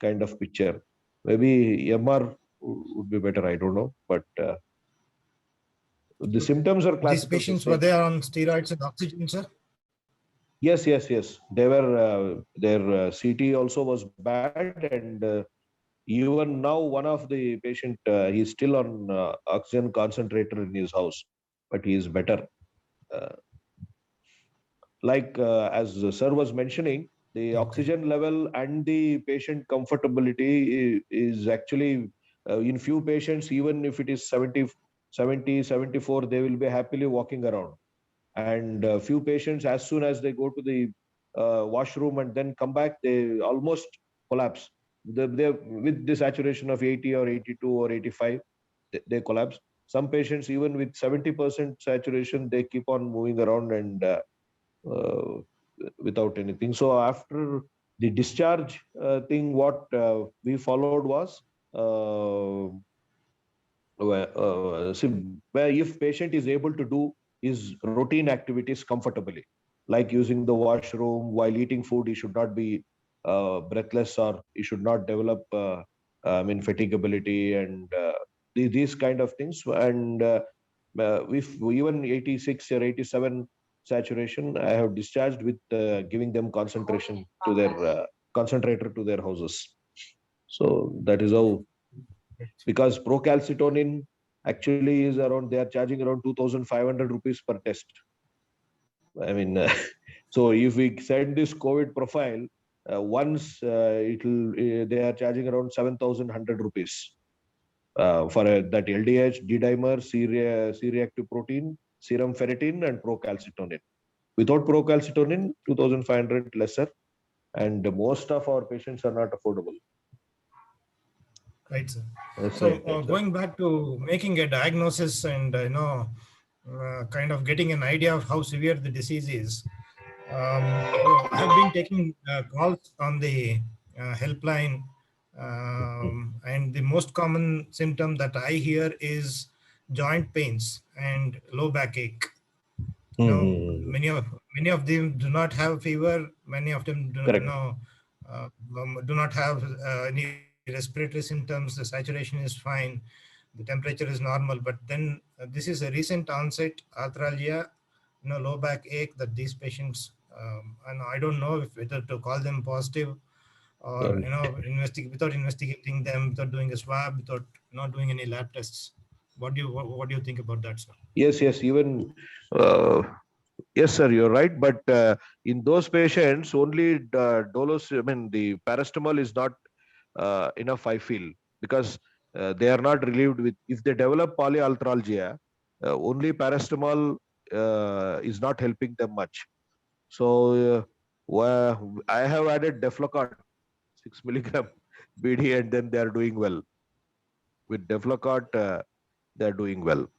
kind of picture. Maybe MR would be better. I don't know, but the symptoms are classical. These patients, were they on steroids and oxygen, sir? Yes. They were. Their CT also was bad, and even now, one of the patient, he's still on oxygen concentrator in his house, but he is better. Uh, as sir was mentioning, the oxygen level and the patient comfortability is actually in few patients, even if it is 70, 74, they will be happily walking around. And few patients, as soon as they go to the washroom and then come back, they almost collapse. With the saturation of 80 or 82 or 85, they collapse. Some patients, even with 70% saturation, they keep on moving around and without anything. So after the discharge thing, what we followed was where if patient is able to do his routine activities comfortably, like using the washroom while eating food, he should not be breathless, or he should not develop fatigability and these kind of things. And if even 86 or 87 saturation, I have discharged with giving them concentration to their concentrator to their houses. So that is how, because procalcitonin actually is around, they are charging around 2,500 rupees per test. I mean, so if we send this COVID profile, once they are charging around 7,100 rupees for that LDH, D-dimer, C-reactive protein, serum ferritin, and procalcitonin. Without procalcitonin, 2,500 lesser, and most of our patients are not affordable. Right, sir. That's So right, going back to making a diagnosis and kind of getting an idea of how severe the disease is, I have been taking calls on the helpline, and the most common symptom that I hear is joint pains and low backache. Many of them do not have fever. Many of them do not have any respiratory symptoms. The saturation is fine. The temperature is normal. But then this is a recent onset arthralgia, low back ache that these patients, and I don't know if whether to call them positive or without investigating them, without doing a swab, without not doing any lab tests. What do you think about that, sir? Yes, even yes, sir, you're right. But in those patients, only the paracetamol is not enough, I feel, because they are not relieved with. If they develop polyarthralgia, only paracetamol is not helping them much. So I have added Deflocort 6 milligram BD, and then they are doing well. With Deflocort, they are doing well.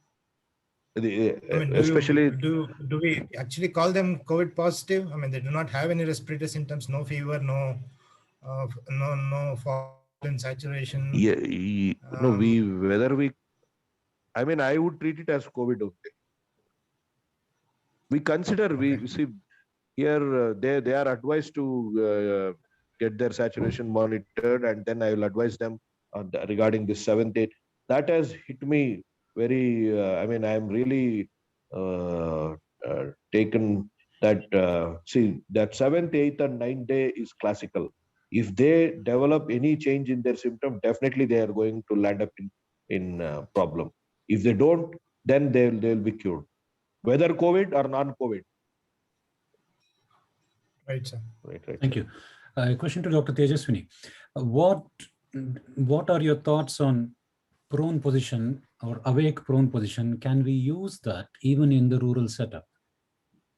I mean, especially do we actually call them COVID positive? I mean, they do not have any respiratory symptoms, no fever, no fall in saturation. yeah, no, I mean, I would treat it as COVID only. We consider, Okay. we see here, they are advised to get their saturation monitored, and then I will advise them regarding this 7th, 8th. That has hit me very, I mean, I am really taken that, see, that 7th, 8th, and 9th day is classical. If they develop any change in their symptom, definitely they are going to land up in problem. If they don't, then they'll be cured, whether COVID or non-COVID. Right, sir. Right. Thank you. A question to Dr. Tejaswini. What are your thoughts on prone position or awake prone position? Can we use that even in the rural setup?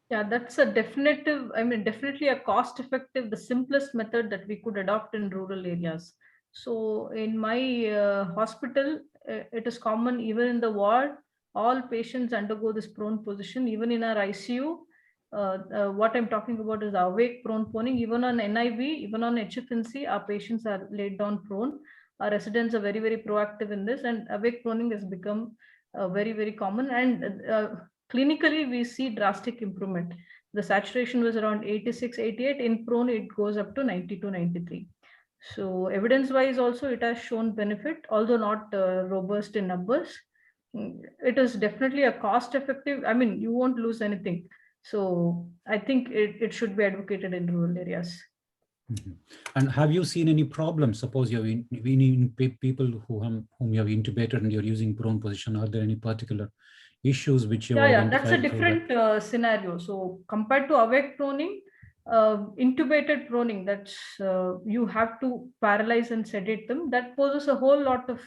Yeah, that's a definitely a cost-effective, the simplest method that we could adopt in rural areas. So in my hospital, it is common even in the ward, all patients undergo this prone position. Even in our ICU, what I'm talking about is awake prone proning. Even on NIV, even on HFNC, our patients are laid down prone. Our residents are very, very proactive in this, and awake proning has become very, very common. And clinically, we see drastic improvement. The saturation was around 86, 88. In prone, it goes up to 92, 93. So evidence-wise also, it has shown benefit, although not robust in numbers. It is definitely a cost-effective. I mean, you won't lose anything. So I think it should be advocated in rural areas. Mm-hmm. And have you seen any problems? Suppose you have people whom you have intubated and you're using prone position. Are there any particular issues which you Yeah, that's a different scenario. So compared to awake proning, intubated proning, that's you have to paralyze and sedate them. That poses a whole lot of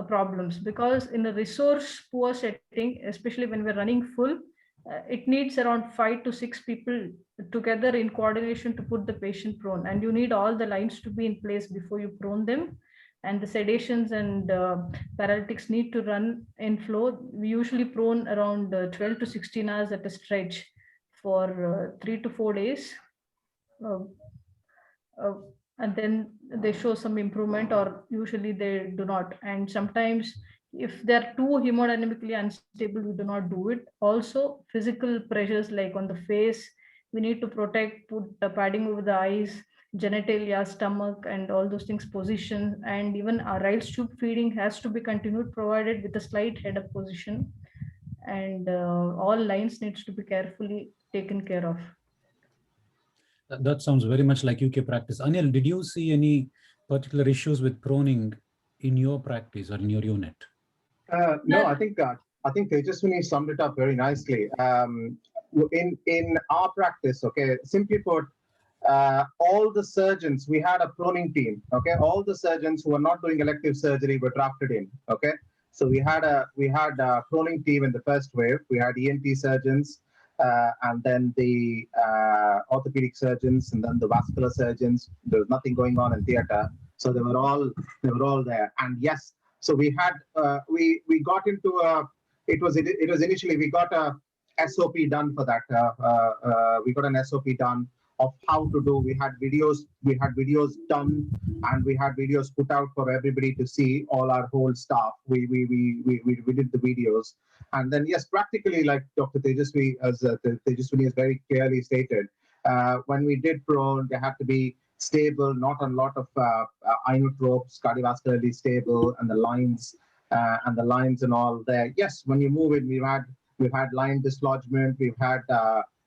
problems, because in a resource poor setting, especially when we're running full, it needs around 5 to 6 people together in coordination to put the patient prone, and you need all the lines to be in place before you prone them, and the sedations and paralytics need to run in flow. We usually prone around 12 to 16 hours at a stretch for 3 to 4 days. Uh, uh, and then they show some improvement, or usually they do not. And sometimes if they're too hemodynamically unstable, we do not do it. Also, physical pressures like on the face, we need to protect, put padding over the eyes, genitalia, stomach, and all those things, position. And even our right tube feeding has to be continued, provided with a slight head up position. And all lines needs to be carefully taken care of. That sounds very much like UK practice. Anil, did you see any particular issues with proning in your practice or in your unit? No, I think Tejaswini summed it up very nicely. In our practice, okay, simply put, all the surgeons, we had a proning team, okay, all the surgeons who were not doing elective surgery were drafted in, okay. So we had a proning team in the first wave. We had ENT surgeons, and then the orthopedic surgeons, and then the vascular surgeons. There was nothing going on in theater, so they were all there. And yes, so we had we got into it was initially we got a SOP done for that. We got an SOP done of how to do. We had videos done, and we had videos put out for everybody to see, all our whole staff. We did the videos. And then, yes, practically, like Dr. Tejaswini has very clearly stated, when we did prone, they had to be stable, not on a lot of inotropes, cardiovascularly stable, and the lines and all there. Yes, when you move it, we've had line dislodgement, we've had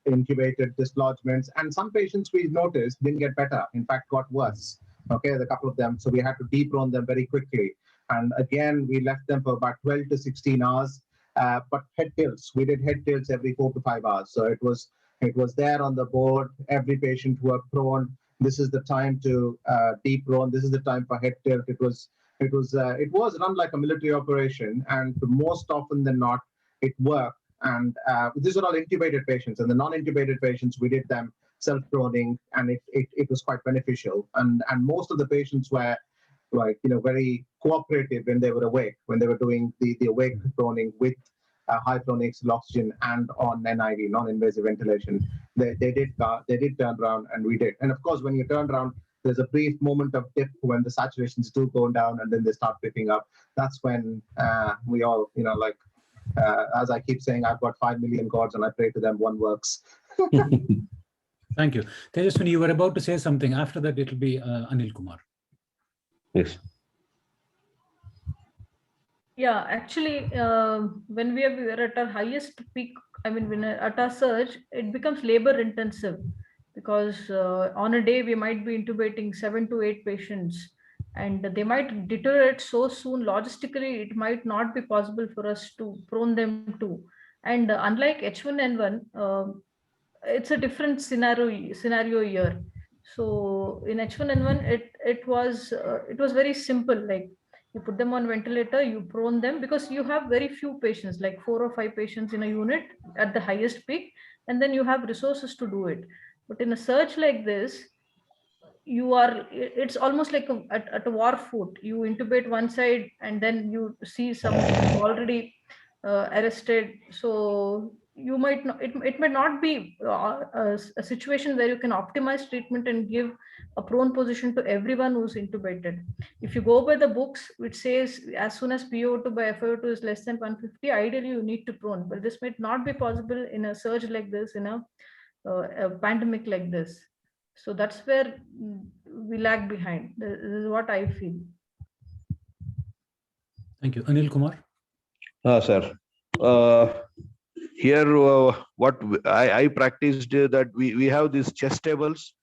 intubated dislodgements, and some patients we noticed didn't get better. In fact, got worse. Okay, a couple of them. So we had to deprone them very quickly. And again, we left them for about 12 to 16 hours. But head tilts, we did head tilts every 4 to 5 hours. So it was there on the board. Every patient who are prone, this is the time to deprone. This is the time for head tilt. It was run like a military operation, and most often than not, it worked. And these are all intubated patients, and the non-intubated patients, we did them self-proning, and it was quite beneficial. And most of the patients were like, very cooperative when they were awake, when they were doing the awake proning with high flow nasal oxygen and on NIV, non-invasive ventilation. They did turn around, and we did. And of course, when you turn around, there's a brief moment of dip when the saturations do go down, and then they start picking up. That's when we all, as I keep saying, I've got 5 million gods and I pray to them, one works. Thank you. Tejaswini, you were about to say something. After that, it'll be Anil Kumar. Yes. Yeah, actually, when we are at our highest peak, I mean, when at our surge, it becomes labor intensive because on a day we might be intubating 7 to 8 patients, and they might deteriorate so soon. Logistically, it might not be possible for us to prone them to. And unlike H1N1, it's a different scenario here. So in H1N1, it was very simple. Like, you put them on ventilator, you prone them, because you have very few patients, like 4 or 5 patients in a unit at the highest peak, and then you have resources to do it. But in a surge like this, it's almost like at a war foot. You intubate one side and then you see some already arrested. So you might not, it may not be a situation where you can optimize treatment and give a prone position to everyone who's intubated. If you go by the books, which says as soon as PO2 by FiO2 is less than 150, ideally you need to prone, but this might not be possible in a surge like this, in a pandemic like this. So that's where we lag behind. This is what I feel. Thank you. Anil Kumar. Sir. Here, what I practiced that we have these chest tables.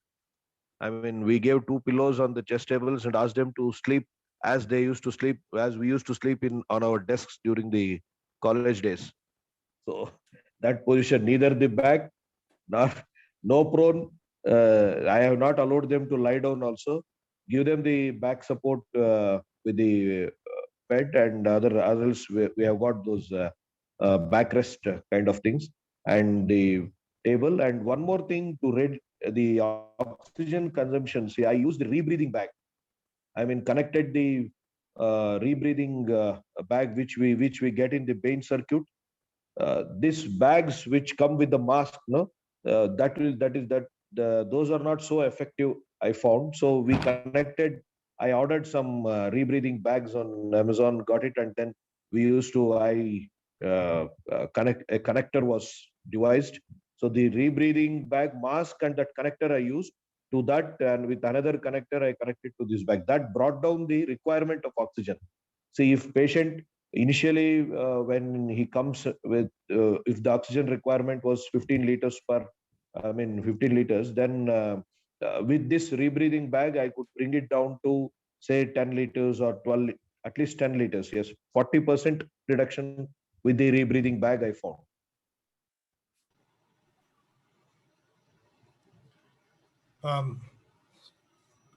I mean, we gave 2 pillows on the chest tables and asked them to sleep as they used to sleep, as we used to sleep on our desks during the college days. So that position, neither the back nor no prone. I have not allowed them to lie down also. Give them the back support with the bed, and others we have got those backrest kind of things, and the table. And one more thing to read the oxygen consumption. See, I used the rebreathing bag. I mean, connected the rebreathing bag which we get in the vein circuit. These bags which come with the mask, no, those are not so effective, I found. So we connected. I ordered some rebreathing bags on Amazon, got it, and then we used to. Connect a connector was devised. So the rebreathing bag mask and that connector I used to that, and with another connector I connected to this bag. That brought down the requirement of oxygen. See, if patient initially when he comes with if the oxygen requirement was 15 liters 15 liters, then with this rebreathing bag I could bring it down to say 10 liters or 12, at least 10 liters. Yes, 40% reduction with the rebreathing bag I found.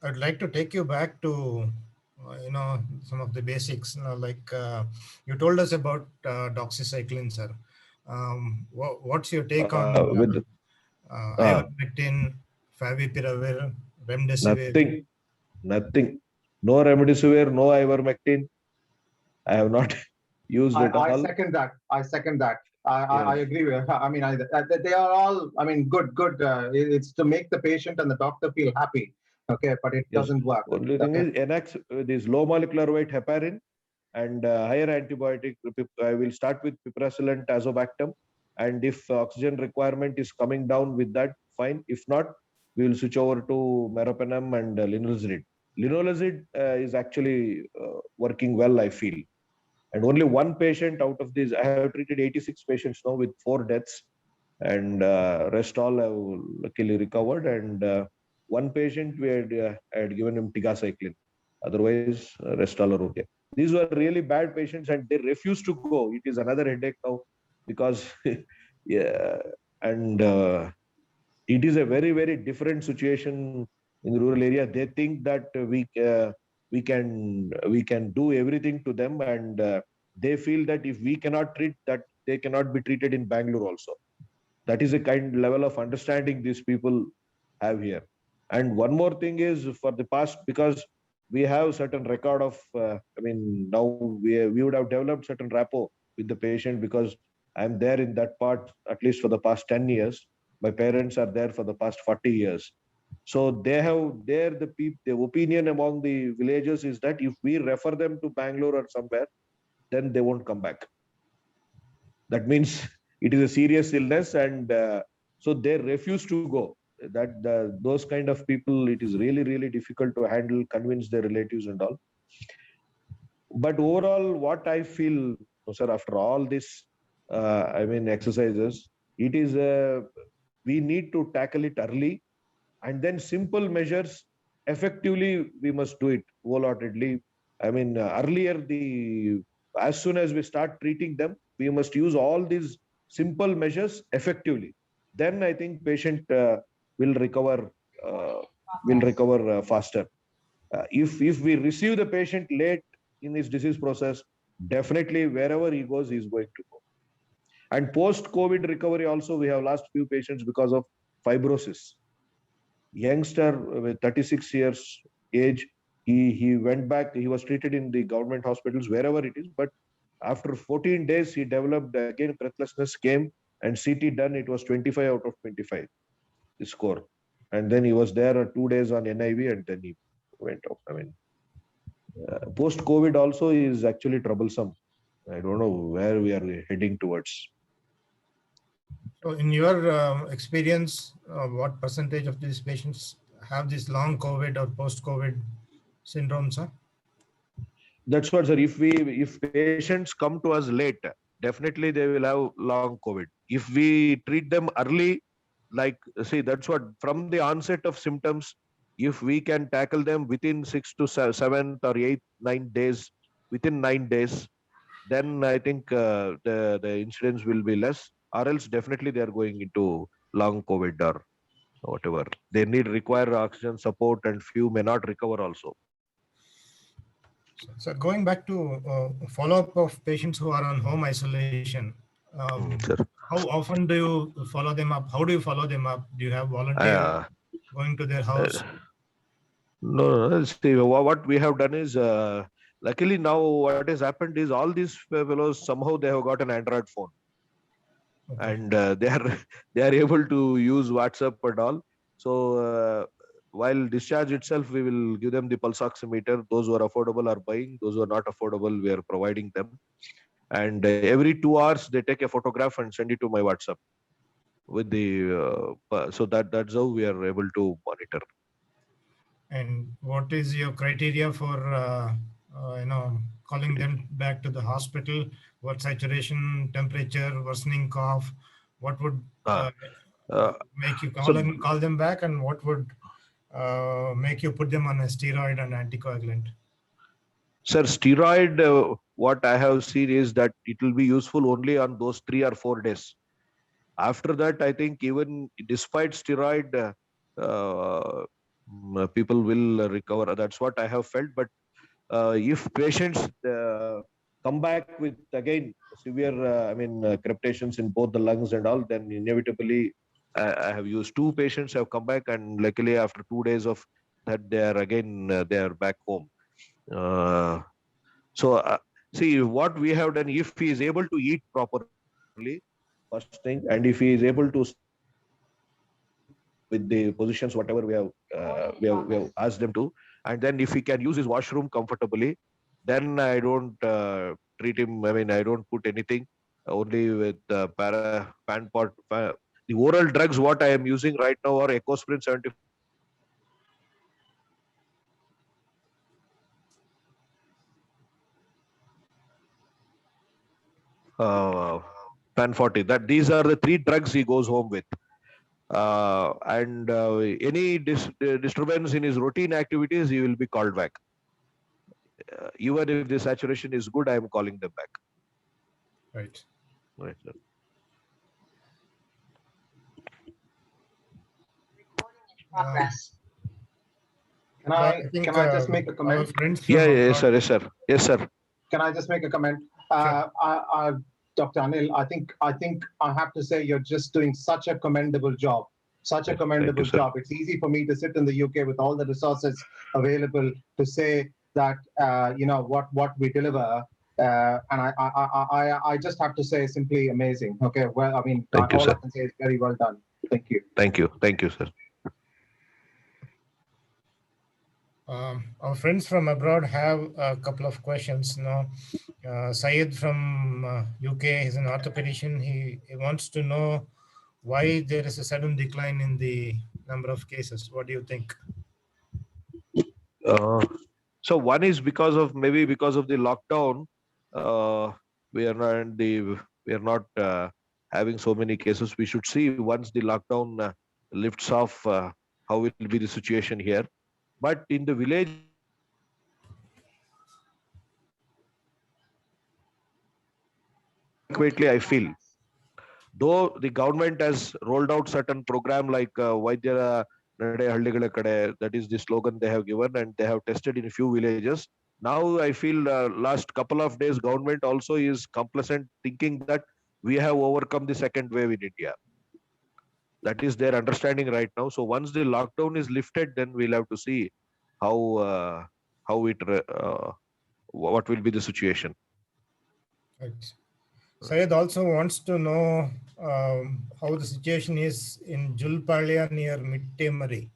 I'd like to take you back to some of the basics. You told us about doxycycline, sir. What's your take on ivermectin, favipiravir, remdesivir? Nothing. No remdesivir, no ivermectin. I have not used it all. I second that. I agree with. I mean, they are all. I mean, good. It's to make the patient and the doctor feel happy. Okay, but it doesn't work. Only thing is NX, this low molecular weight heparin and higher antibiotic. I will start with piperacillin, tazobactam, and if oxygen requirement is coming down with that, fine. If not, we will switch over to meropenem and linolazid. Linolazid is actually working well, I feel. And only one patient out of these, I have treated 86 patients now with 4 deaths, and rest all have luckily recovered. And one patient we had given him tigacycline. Otherwise, rest all are okay. These were really bad patients, and they refused to go. It is another headache now because, yeah, and it is a very, very different situation in the rural area. They think that we can do everything to them, and they feel that if we cannot treat that, they cannot be treated in Bangalore also. That is a kind level of understanding these people have here. And one more thing is, for the past, because we have certain record of, now we would have developed certain rapport with the patient, because I'm there in that part at least for the past 10 years. My parents are there for the past 40 years. So they have there the opinion among the villagers is that if we refer them to Bangalore or somewhere, then they won't come back. That means it is a serious illness, and so they refuse to go. Those kind of people, it is really difficult to handle, convince their relatives and all. But overall, what I feel, sir, after all this, exercises, it is we need to tackle it early, and then simple measures effectively we must do it wholeheartedly. Earlier as soon as we start treating them, we must use all these simple measures effectively. Then I think patient will recover faster. If we receive the patient late in his disease process, definitely wherever he goes, he's going to go. And post-COVID recovery also, we have lost few patients because of fibrosis. Youngster with 36 years age, he went back, he was treated in the government hospitals, wherever it is, but after 14 days, he developed again, breathlessness came, and CT done, it was 25 out of 25, the score. And then he was there 2 days on NIV, and then he went off. Post-COVID also is actually troublesome. I don't know where we are heading towards. So in your experience, what percentage of these patients have this long COVID or post-COVID syndrome, sir? That's what, sir. If patients come to us late, definitely they will have long COVID. If we treat them early, that's what, from the onset of symptoms, if we can tackle them within 6 to 7 or 8, 9 days, within 9 days, then I think the incidence will be less, or else definitely they are going into long COVID or whatever. They require oxygen support, and few may not recover also. So going back to follow-up of patients who are on home isolation, how often do you follow them up? How do you follow them up? Do you have volunteers going to their house? No. See, what we have done is, luckily now what has happened is all these fellows, somehow they have got an Android phone. Okay. And they are able to use WhatsApp and all. So while discharge itself, we will give them the pulse oximeter. Those who are affordable are buying. Those who are not affordable, we are providing them. And every 2 hours, they take a photograph and send it to my WhatsApp. With the so that's how we are able to monitor. And what is your criteria for calling them back to the hospital? What saturation, temperature, worsening cough? What would make you call them back, and what would make you put them on a steroid and anticoagulant? Sir, steroid, what I have seen is that it will be useful only on those 3 or 4 days. After that, I think even despite steroid, people will recover. That's what I have felt. But if patients come back with again severe crepitations in both the lungs and all, then inevitably I have used 2 patients have come back, and luckily after 2 days of that, they are again they are back home. See what we have done. If he is able to eat properly, first thing, and if he is able to with the positions whatever we have asked them to, and then if he can use his washroom comfortably, then I don't treat him. I don't put anything, only with Panpot. The oral drugs what I am using right now are Ecosprin 70. Pan 40. That these are the 3 drugs he goes home with. And any disturbance in his routine activities, he will be called back. Even if the saturation is good, I am calling them back. Right. Right, sir. Can I just make a comment? Yes, sir. Can I just make a comment? Sure. Dr. Anil, I think I have to say you're just doing such a commendable job. Such a commendable job. It's easy for me to sit in the UK with all the resources available to say that what we deliver And I just have to say simply amazing. Okay, well, I mean, Thank you, all I sir. can say is very well done. Thank you. Thank you. Thank you, sir. Our friends from abroad have a couple of questions now. Syed from UK is an orthopedician. He wants to know why there is a sudden decline in the number of cases. What do you think? So one is maybe because of the lockdown, we are not having so many cases. We should see once the lockdown lifts off, how will be the situation here. But in the village, adequately, I feel, though the government has rolled out certain program like Vaidya Nade Halligala Kade, that is the slogan they have given, and they have tested in a few villages. Now I feel last couple of days government also is complacent, thinking that we have overcome the second wave in India. That is their understanding right now. So once the lockdown is lifted, then we'll have to see how what will be the situation. Right. Syed also wants to know how the situation is in Julpalia near Mittemari.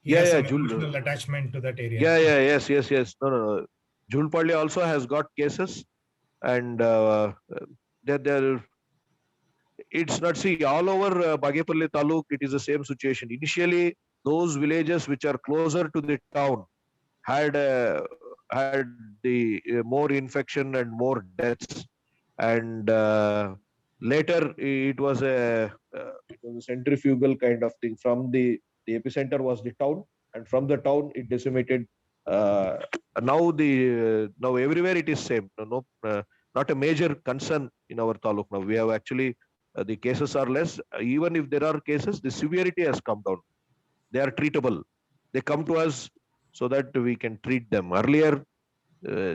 He has some emotional attachment to that area. Yes. No. Julpalli also has got cases, and it's not, see, all over Bagepalli Taluk, it is the same situation. Initially, those villages which are closer to the town had the more infection and more deaths, and later it was a centrifugal kind of thing. From the epicenter was the town, and from the town it decimated. Now everywhere it is same. Not a major concern in our taluk now. We have actually the cases are less. Even if there are cases, the severity has come down. They are treatable. They come to us so that we can treat them. Earlier,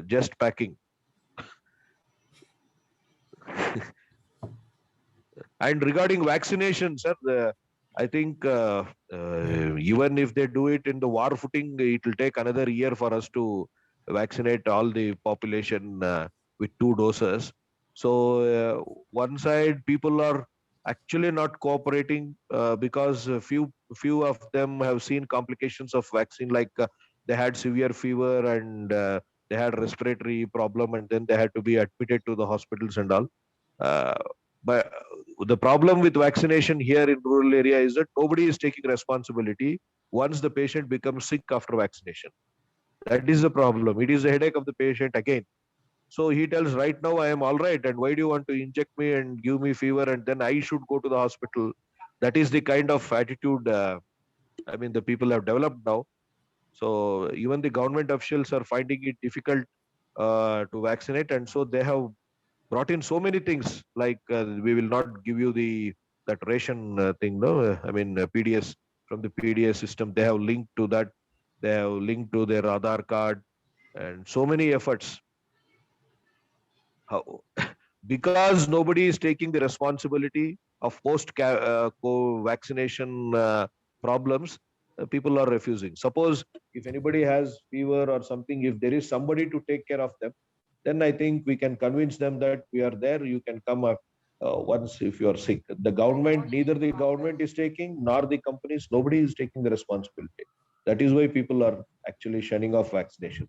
just packing. And regarding vaccination, sir, I think even if they do it in the war footing, it will take another year for us to vaccinate all the population with 2 doses. So one side, people are actually not cooperating because few of them have seen complications of vaccine, like they had severe fever and they had respiratory problem, and then they had to be admitted to the hospitals and all. But the problem with vaccination here in rural area is that nobody is taking responsibility once the patient becomes sick after vaccination. That is the problem. It is a headache of the patient again. So he tells, right now I am all right, and why do you want to inject me and give me fever, and then I should go to the hospital? That is the kind of attitude the people have developed now. So even the government officials are finding it difficult to vaccinate, and so they have brought in so many things, like we will not give you that ration thing. No, PDS, from the PDS system, they have linked to that. They have linked to their Aadhaar card, and so many efforts. How? Because nobody is taking the responsibility of vaccination problems, people are refusing. Suppose if anybody has fever or something, if there is somebody to take care of them, then I think we can convince them that we are there. You can come up once if you are sick. Neither the government is taking, nor the companies, nobody is taking the responsibility. That is why people are actually shunning off vaccination.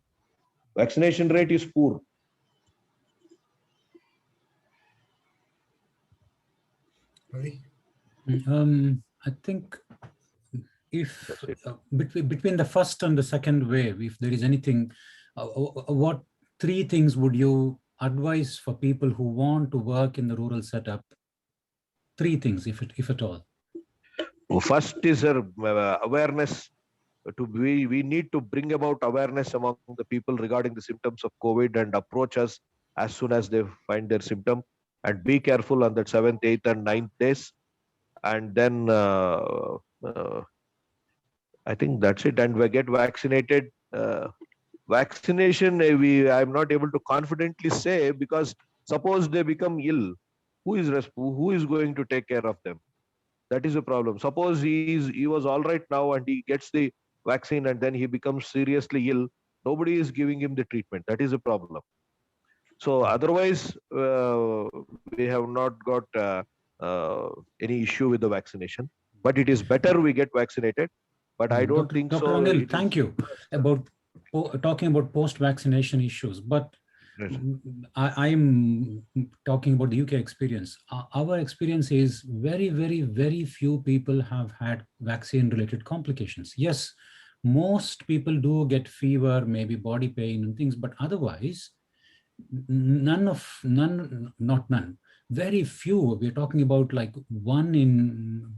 Vaccination rate is poor. I think if between the first and the second wave, if there is anything, what 3 things would you advise for people who want to work in the rural setup? 3 things, if at all. First is awareness. We need to bring about awareness among the people regarding the symptoms of COVID and approach us as soon as they find their symptom, and be careful on that 7th, 8th, and 9th days. And then I think that's it. And we get vaccinated. Vaccination, I'm not able to confidently say, because suppose they become ill, who is going to take care of them? That is a problem. Suppose he was all right now and he gets the vaccine and then he becomes seriously ill. Nobody is giving him the treatment. That is a problem. So otherwise, we have not got any issue with the vaccination. But it is better we get vaccinated. But I don't think Dr. so. Anil, It thank is- you about talking about post-vaccination issues, but Yes. I'm talking about the UK experience. Our experience is very, very, very few people have had vaccine-related complications. Yes, most people do get fever, maybe body pain and things, but otherwise, not none, very few. We're talking about like 1 in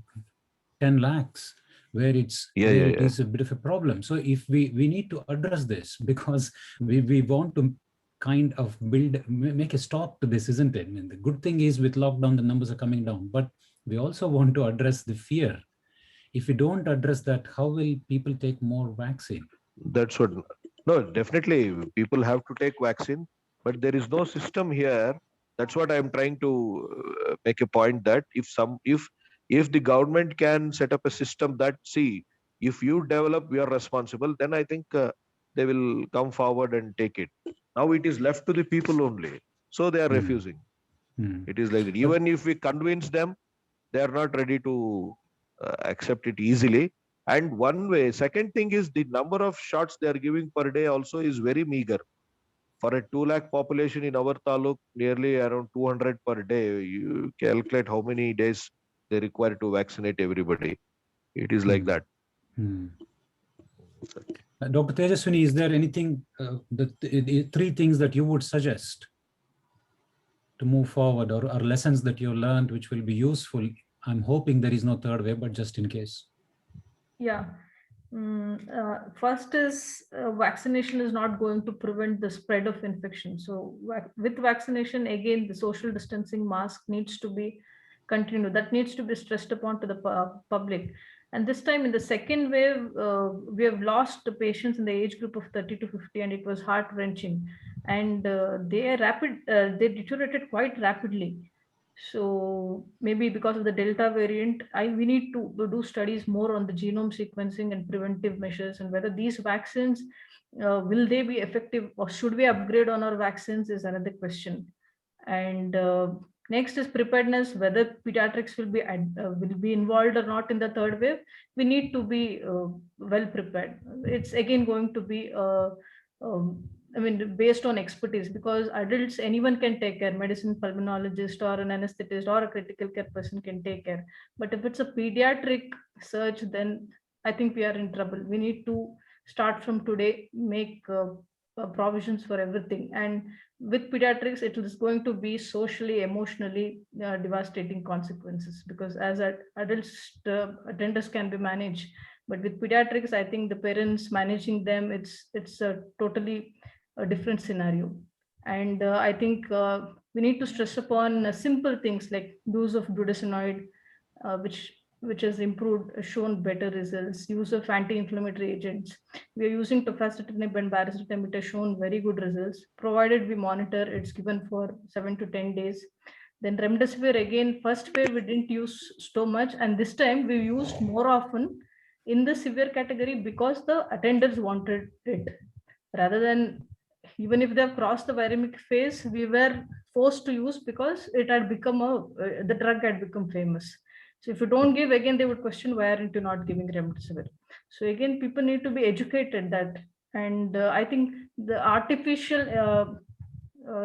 10 lakhs where it is a bit of a problem. So if we need to address this, because we want to kind of make a stop to this, isn't it? I mean, the good thing is with lockdown, the numbers are coming down, but we also want to address the fear. If we don't address that, how will people take more vaccine? That's what. No, definitely people have to take vaccine, but there is no system here. That's what I'm trying to make a point that if the government can set up a system that, see, if you develop, we are responsible, then I think they will come forward and take it. Now it is left to the people only, so they are refusing. It is like that. Even if we convince them, they are not ready to accept it easily. And one way, second thing is the number of shots they are giving per day also is very meager. For a 2 lakh population in our taluk, nearly around 200 per day. You calculate how many days they require to vaccinate everybody. It is like that. Dr. Tejaswini, is there anything, the 3 things that you would suggest to move forward, or lessons that you learned which will be useful? I'm hoping there is no third wave, but just in case. Yeah. First is vaccination is not going to prevent the spread of infection. So with vaccination, again, the social distancing mask needs to be continued. That needs to be stressed upon to the public. And this time in the second wave, we have lost the patients in the age group of 30 to 50, and it was heart-wrenching. And they deteriorated quite rapidly. So maybe because of the Delta variant, we need to do studies more on the genome sequencing and preventive measures, and whether these vaccines, will they be effective, or should we upgrade on our vaccines is another question. And next is preparedness, whether pediatrics will be involved or not in the third wave. We need to be well prepared. It's again going to be I mean, based on expertise, because adults, anyone can take care, medicine, pulmonologist, or an anesthetist, or a critical care person can take care. But if it's a pediatric search, then I think we are in trouble. We need to start from today, make provisions for everything. And with pediatrics, it is going to be socially, emotionally devastating consequences, because as adults, attenders can be managed. But with pediatrics, I think the parents managing them, it's a totally a different scenario. And I think we need to stress upon simple things like use of budesonide, which has improved, shown better results. Use of anti-inflammatory agents. We are using tofacitinib and baricitinib. It has shown very good results, provided we monitor. It's given for 7 to 10 days. Then remdesivir, again, first wave we didn't use so much, and this time we used more often in the severe category because the attenders wanted it, rather than, even if they have crossed the viremic phase, we were forced to use because it had become the drug had become famous. So if you don't give, again, they would question, why aren't you not giving remdesivir? So again, people need to be educated that, and I think the artificial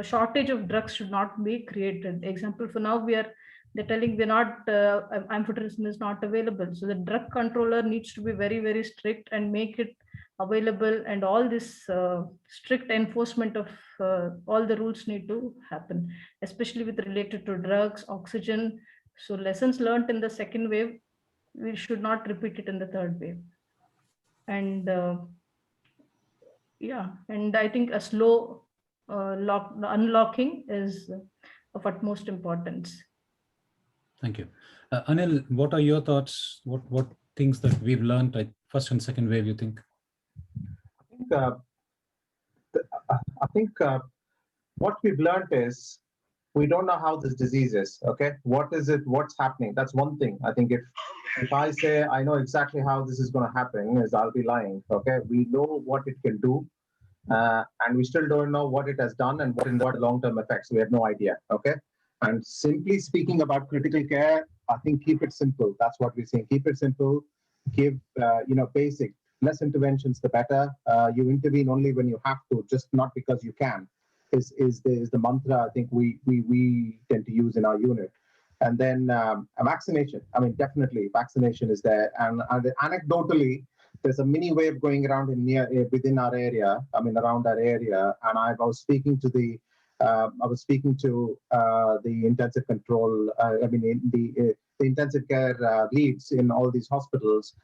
shortage of drugs should not be created. Example, for now they're telling we're not, amphotericin is not available. So the drug controller needs to be very, very strict and make it available, and all this strict enforcement of all the rules need to happen, especially with related to drugs, oxygen. So lessons learned in the second wave, we should not repeat it in the third wave. And yeah, and I think a slow unlocking is of utmost importance. Thank you. Anil, what are your thoughts? What things that we've learned, like first and second wave, you think? I think what we've learned is we don't know how this disease is. Okay, what is it? What's happening? That's one thing. I think if I say I know exactly how this is going to happen, is I'll be lying. Okay, we know what it can do. and we still don't know what it has done and what long-term effects. We have no idea. Okay. And simply speaking about critical care, I think keep it simple. That's what we're saying. Keep it simple. Give basic. Less interventions, the better. You intervene only when you have to, just not because you can. Is the mantra I think we tend to use in our unit. And then a vaccination. I mean, definitely vaccination is there. And anecdotally, there's a mini wave going around within our area. I mean, around our area. And I was speaking to the intensive control. The intensive care leads in all these hospitals,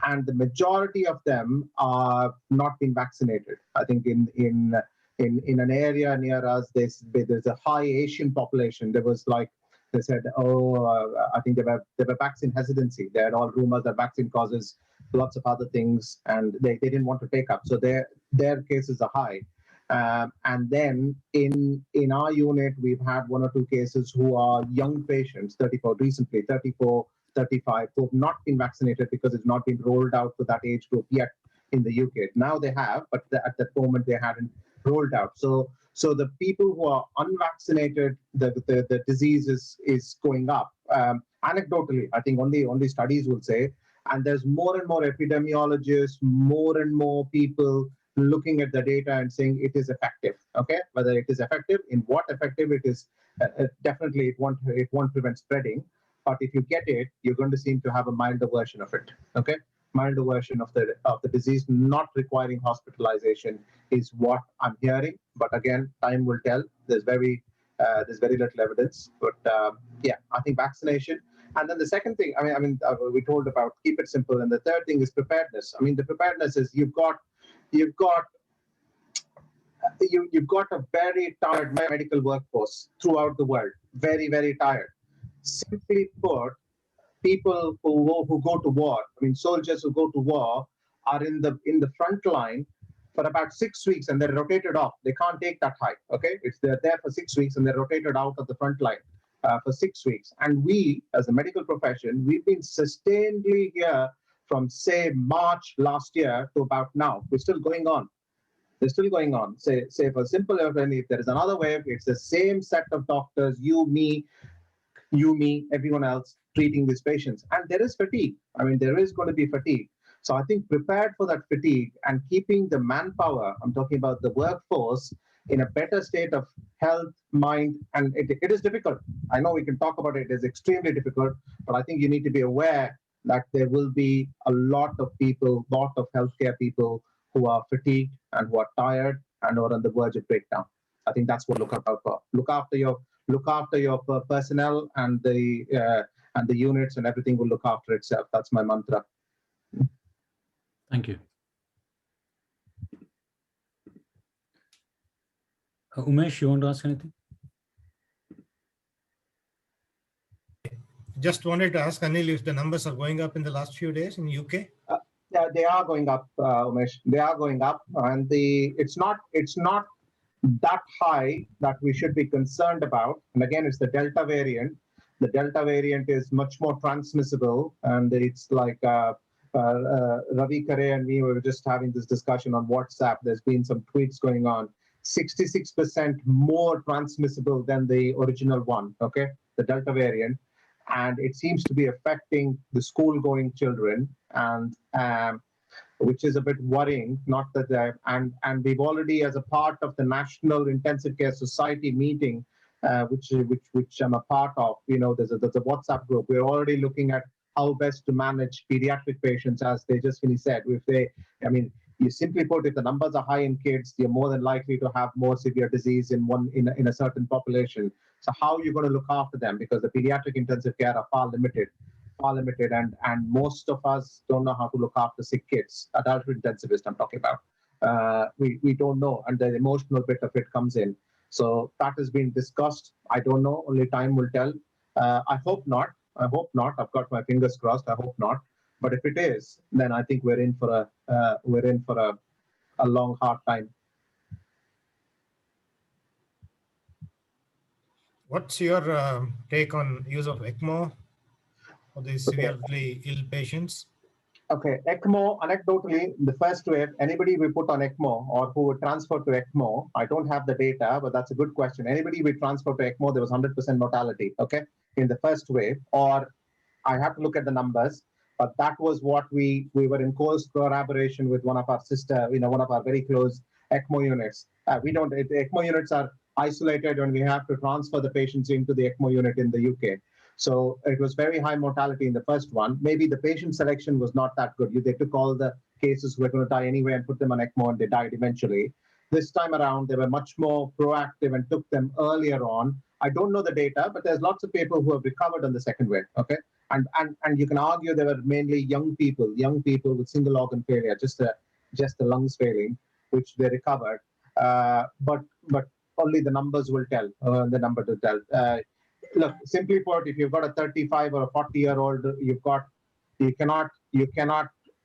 and the majority of them are not being vaccinated. I think in an area near us, there's a high Asian population. There was like they said, I think there were vaccine hesitancy. They had all rumors that vaccine causes lots of other things, and they didn't want to take up. So their cases are high. And then in our unit, we've had 1 or 2 cases who are young patients, 34, 35, who have not been vaccinated because it's not been rolled out to that age group yet in the UK. Now they have, but at that moment they hadn't rolled out. So the people who are unvaccinated, the disease is going up. Anecdotally, I think only studies will say, and there's more and more epidemiologists, more and more people looking at the data and saying it is effective. Okay, whether it is effective, in what effective it is, definitely it won't prevent spreading. But if you get it, you're going to seem to have a milder version of it. Okay, milder version of the disease, not requiring hospitalization is what I'm hearing. But again, time will tell. There's very little evidence. But yeah, I think vaccination. And then the second thing, we told about keep it simple. And the third thing is preparedness. I mean, the preparedness is you've got a very tired medical workforce throughout the world, very, very tired. Simply put, people who go to war, I mean, soldiers who go to war are in the front line for about 6 weeks and they're rotated off. They can't take that high. Okay, they're there for 6 weeks and they're rotated out of the front line for 6 weeks. And we, as a medical profession, we've been sustainedly here from say March last year to about now. We're still going on. They're still going on. Say for simple, if there is another wave, it's the same set of doctors, you, me, everyone else treating these patients. And there is fatigue. I mean, there is going to be fatigue. So I think prepared for that fatigue and keeping the manpower, I'm talking about the workforce, in a better state of health, mind, and it is difficult. I know we can talk about it. It is extremely difficult, but I think you need to be aware that there will be a lot of healthcare people who are fatigued and who are tired and are on the verge of breakdown. I think that's what look out for. Look after your personnel and the units, and everything will look after itself. That's my mantra. Thank you. Umesh, you want to ask anything? Just wanted to ask Anil if the numbers are going up in the last few days in UK. Yeah, they are going up, Umesh. They are going up, and it's not that high that we should be concerned about. And again, it's the Delta variant. The Delta variant is much more transmissible, and it's like Ravi Kare and me were just having this discussion on WhatsApp. There's been some tweets going on. 66% more transmissible than the original one. Okay, the Delta variant. And it seems to be affecting the school-going children, and which is a bit worrying. Not that and we've already, as a part of the National Intensive Care Society meeting, which I'm a part of, there's a WhatsApp group. We're already looking at how best to manage pediatric patients, as Tejaswini said. You simply put, if the numbers are high in kids, you're more than likely to have more severe disease in a certain population. So how are you going to look after them? Because the pediatric intensive care are far limited, and most of us don't know how to look after sick kids. Adult intensivist, I'm talking about. We don't know, and the emotional bit of it comes in. So that has been discussed. I don't know. Only time will tell. I hope not. I've got my fingers crossed. I hope not. But if it is, then I think we're in for a long, hard time. What's your take on use of ECMO for these severely ill patients? Okay, ECMO, anecdotally, the first wave, anybody we put on ECMO or who would transfer to ECMO, I don't have the data, but that's a good question. Anybody we transfer to ECMO, there was 100% mortality, okay, in the first wave, or I have to look at the numbers, but that was what we were in close collaboration with one of our sister, one of our very close ECMO units. The ECMO units are isolated when we have to transfer the patients into the ECMO unit in the UK. So it was very high mortality in the first one. Maybe the patient selection was not that good. They took all the cases who were going to die anyway and put them on ECMO, and they died eventually. This time around, they were much more proactive and took them earlier on. I don't know the data, but there's lots of people who have recovered on the second wave. Okay, and you can argue they were mainly young people with single organ failure, just the lungs failing, which they recovered. But only the numbers will tell. The number to tell. Look, simply put, if you've got a 35 or a 40-year-old, you cannot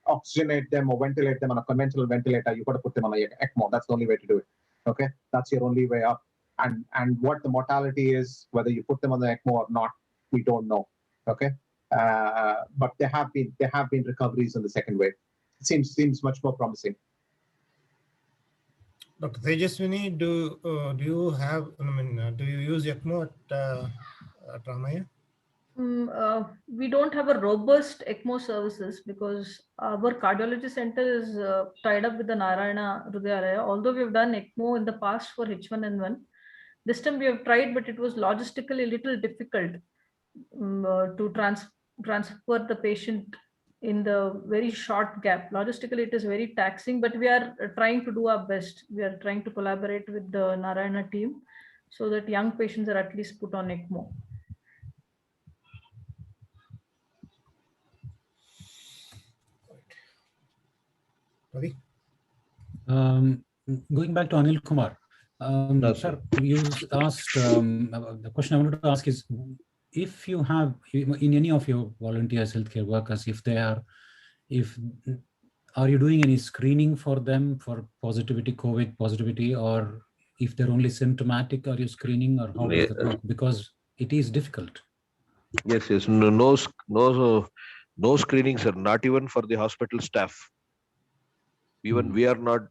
oxygenate them or ventilate them on a conventional ventilator. You've got to put them on a ECMO. That's the only way to do it. Okay, that's your only way up. And what the mortality is, whether you put them on the ECMO or not, we don't know. Okay, but there have been recoveries in the second wave. It seems much more promising. Dr. Tejaswini, do you have? Do you use ECMO at Ramaiah? We don't have a robust ECMO services because our cardiology center is tied up with the Narayana Hrudayalaya. Although we have done ECMO in the past for H1N1, this time we have tried, but it was logistically a little difficult to transfer the patient in the very short gap. Logistically, it is very taxing, but we are trying to do our best. We are trying to collaborate with the Narayana team so that young patients are at least put on ECMO. Ravi? Going back to Anil Kumar, sir, you asked, the question I wanted to ask is, if you have, in any of your volunteers, healthcare workers, are you doing any screening for them for COVID positivity, or if they're only symptomatic, are you screening, or how does that work? Because it is difficult. Yes. No screenings, sir, not even for the hospital staff. Even we are not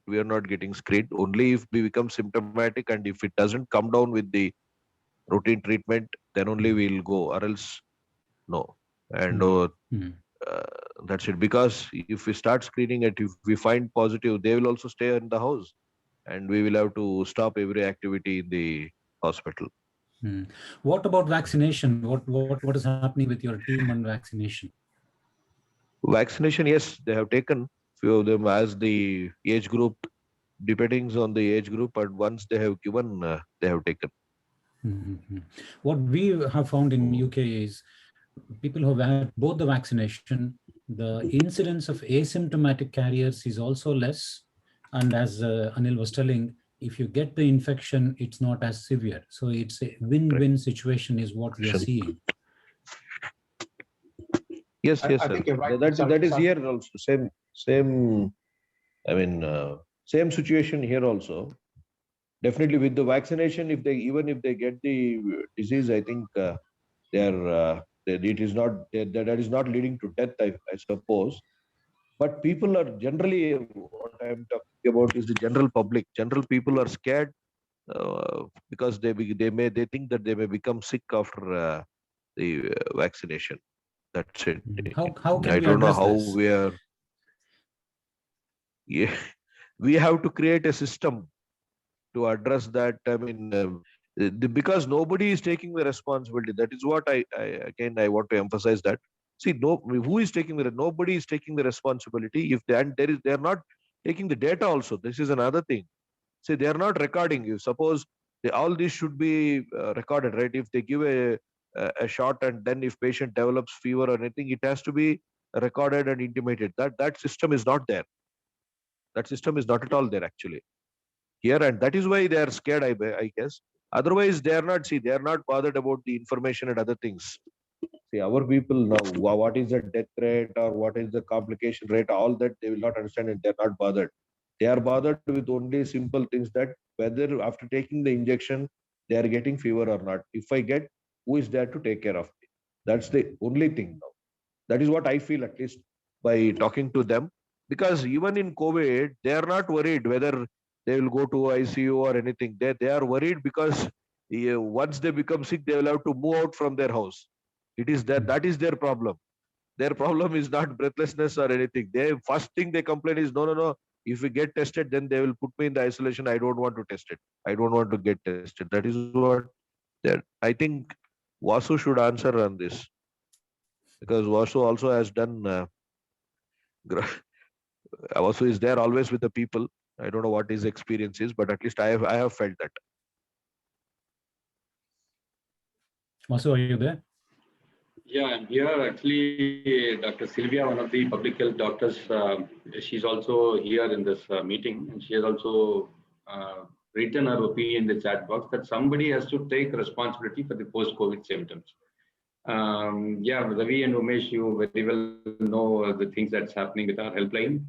getting screened. Only if we become symptomatic, and if it doesn't come down with the routine treatment, then only we'll go, or else no. And that's it. Because if we start screening it, if we find positive, they will also stay in the house, and we will have to stop every activity in the hospital. What about vaccination? What is happening with your team on vaccination? Vaccination, yes, they have taken few of them as the age group, depending on the age group, and once they have given, they have taken. What we have found in UK is people who have had both the vaccination, the incidence of asymptomatic carriers is also less. And as Anil was telling, if you get the infection, it's not as severe. So it's a win-win situation is what we are seeing. Yes, I sir. think you're right. That is here also. Same. I mean, same situation here also. Definitely with the vaccination, even if they get the disease, I think it is not that is not leading to death, I suppose. But people are generally, what I'm talking about is the general public. General people are scared because they think that they may become sick after the vaccination. That's it. How can I we don't know address how this? we are. Yeah, we have to create a system to address that. I mean, because nobody is taking the responsibility. That is what I want to emphasize that. See, who is taking nobody is taking the responsibility. If they are not taking the data also. This is another thing. See, they are not recording. You suppose all this should be recorded, right? If they give a shot, and then if patient develops fever or anything, it has to be recorded and intimated. That system is not there. That system is not at all there actually here, and that is why they are scared, I guess. Otherwise, they are not bothered about the information and other things. See, our people know what is the death rate or what is the complication rate, all that they will not understand, and they're not bothered. They are bothered with only simple things, that whether after taking the injection, they are getting fever or not. If I get, who is there to take care of me? That's the only thing now. That is what I feel, at least. by talking to them, because even in COVID, they are not worried whether they will go to ICU or anything. They are worried because once they become sick, they will have to move out from their house. It is that is their problem. Their problem is not breathlessness or anything. They first thing they complain is no. If we get tested, then they will put me in the isolation. I don't want to test it. I don't want to get tested. That is what I think Vasu should answer on this, because Vasu also has done. Vasu is there always with the people. I don't know what his experience is, but at least I have felt that. Vasu, are you there? Yeah, I'm here. Actually, Dr. Sylvia, one of the public health doctors, she's also here in this meeting, and she has also written her opinion in the chat box that somebody has to take responsibility for the post-COVID symptoms. Yeah, Ravi and Umesh, you very well know the things that's happening with our helpline.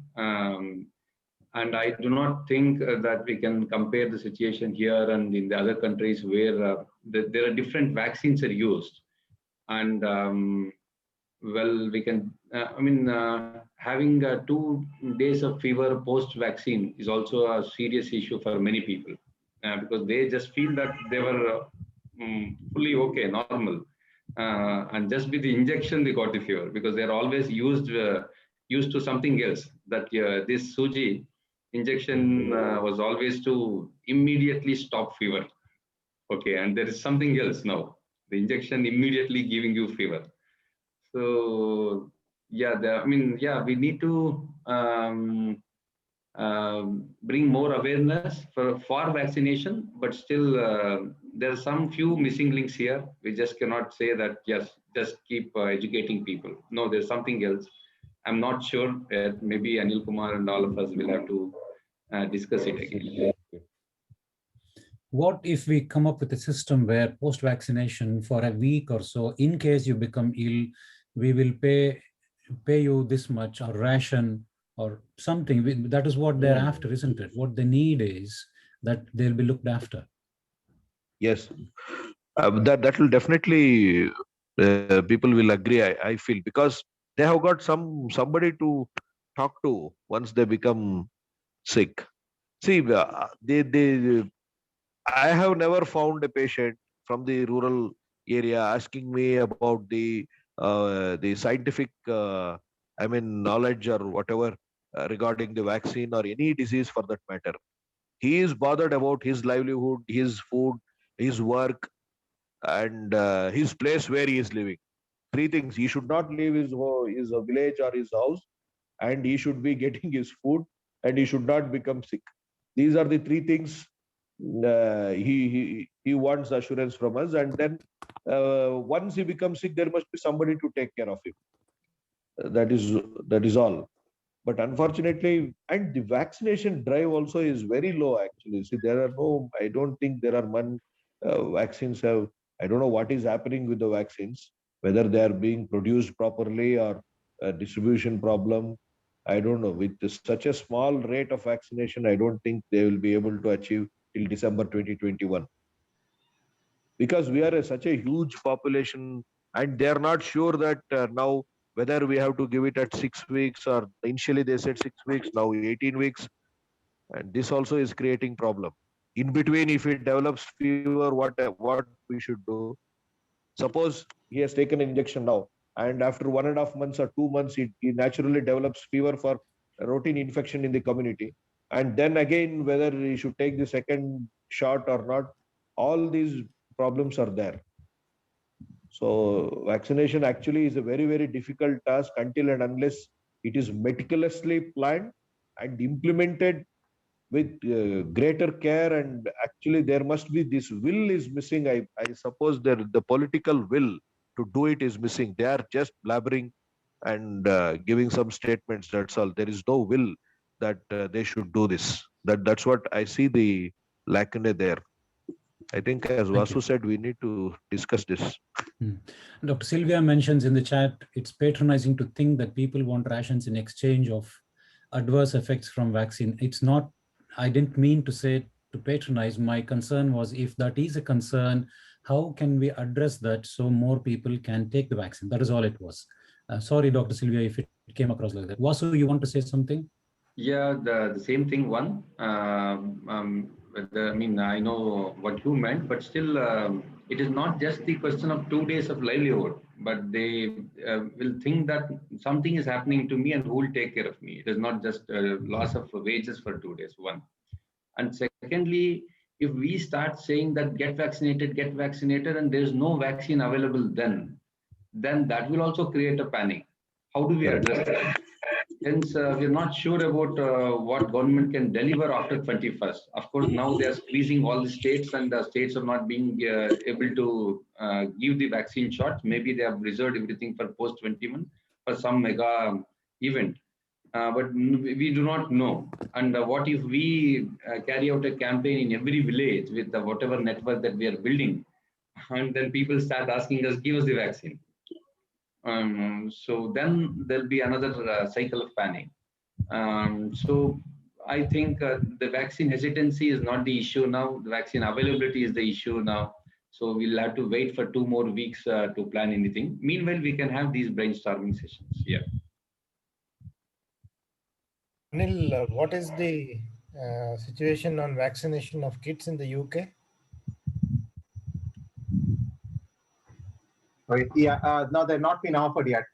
And I do not think that we can compare the situation here and in the other countries where there are different vaccines are used. And well, we can, having 2 days of fever post-vaccine is also a serious issue for many people because they just feel that they were fully okay, normal. And just with the injection, they got the fever because they're always used to something else. That this Suji injection was always to immediately stop fever. Okay, and there is something else now. The injection immediately giving you fever. So yeah, we need to bring more awareness for vaccination, but still there are some few missing links here. We just cannot say that, yes, just keep educating people. No, there's something else. I'm not sure. Maybe Anil Kumar and all of us will have to discuss it again. What if we come up with a system where post-vaccination for a week or so, in case you become ill, we will pay you this much or ration or something? That is what they're after, isn't it? What they need is that they'll be looked after. Yes, that will definitely people will agree. I feel, because they have got somebody to talk to once they become sick. See, I have never found a patient from the rural area asking me about the scientific, knowledge or whatever regarding the vaccine or any disease for that matter. He is bothered about his livelihood, his food, his work, and his place where he is living. 3 things: he should not leave his village or his house, and he should be getting his food, and he should not become sick. These are the 3 things he wants assurance from us. And then once he becomes sick, there must be somebody to take care of him. That is all. But unfortunately, and the vaccination drive also is very low actually. See, I don't think there are vaccines have, I don't know what is happening with the vaccines, whether they are being produced properly or a distribution problem. I don't know. With such a small rate of vaccination, I don't think they will be able to achieve till December 2021. Because we are such a huge population, and they are not sure that now whether we have to give it at 6 weeks, or initially they said 6 weeks, now 18 weeks. And this also is creating problem. In between, if it develops fever, what we should do? Suppose he has taken an injection now, and after 1.5 months or 2 months, he naturally develops fever for a routine infection in the community. And then again, whether he should take the second shot or not, all these problems are there. So vaccination actually is a very, very difficult task until and unless it is meticulously planned and implemented with greater care. And actually there must be, this will is missing. I suppose the political will to do it is missing. They are just blabbering and giving some statements, that's all. There is no will that they should do this. That's what I see the lacuna there. I think, as Vasu said, we need to discuss this. Dr. Sylvia mentions in the chat, it's patronizing to think that people want rations in exchange of adverse effects from vaccine. It's not, I didn't mean to say to patronize. My concern was, if that is a concern, How can we address that so more people can take the vaccine? That is all it was. Sorry, Dr. Sylvia, if it came across like that. Vasu, you want to say something? Yeah, the same thing. One, I mean, I know what you meant, but still, it is not just the question of 2 days of livelihood, but they will think that something is happening to me and who will take care of me. It is not just loss of wages for 2 days. One, and secondly, if we start saying that get vaccinated, and there is no vaccine available, then that will also create a panic. How do we address that? Hence, we're not sure about what government can deliver after 21st. Of course, now they are squeezing all the states, and the states are not being able to give the vaccine shot. Maybe they have reserved everything for post 21 for some mega event. But we do not know. And what if we carry out a campaign in every village with whatever network that we are building, and then people start asking us, give us the vaccine. So then there'll be another cycle of panic. So I think the vaccine hesitancy is not the issue now. The vaccine availability is the issue now. So we'll have to wait for 2 more weeks to plan anything. Meanwhile, we can have these brainstorming sessions. Yeah. Anil, what is the situation on vaccination of kids in the UK? Right. Yeah. No, they've not been offered yet.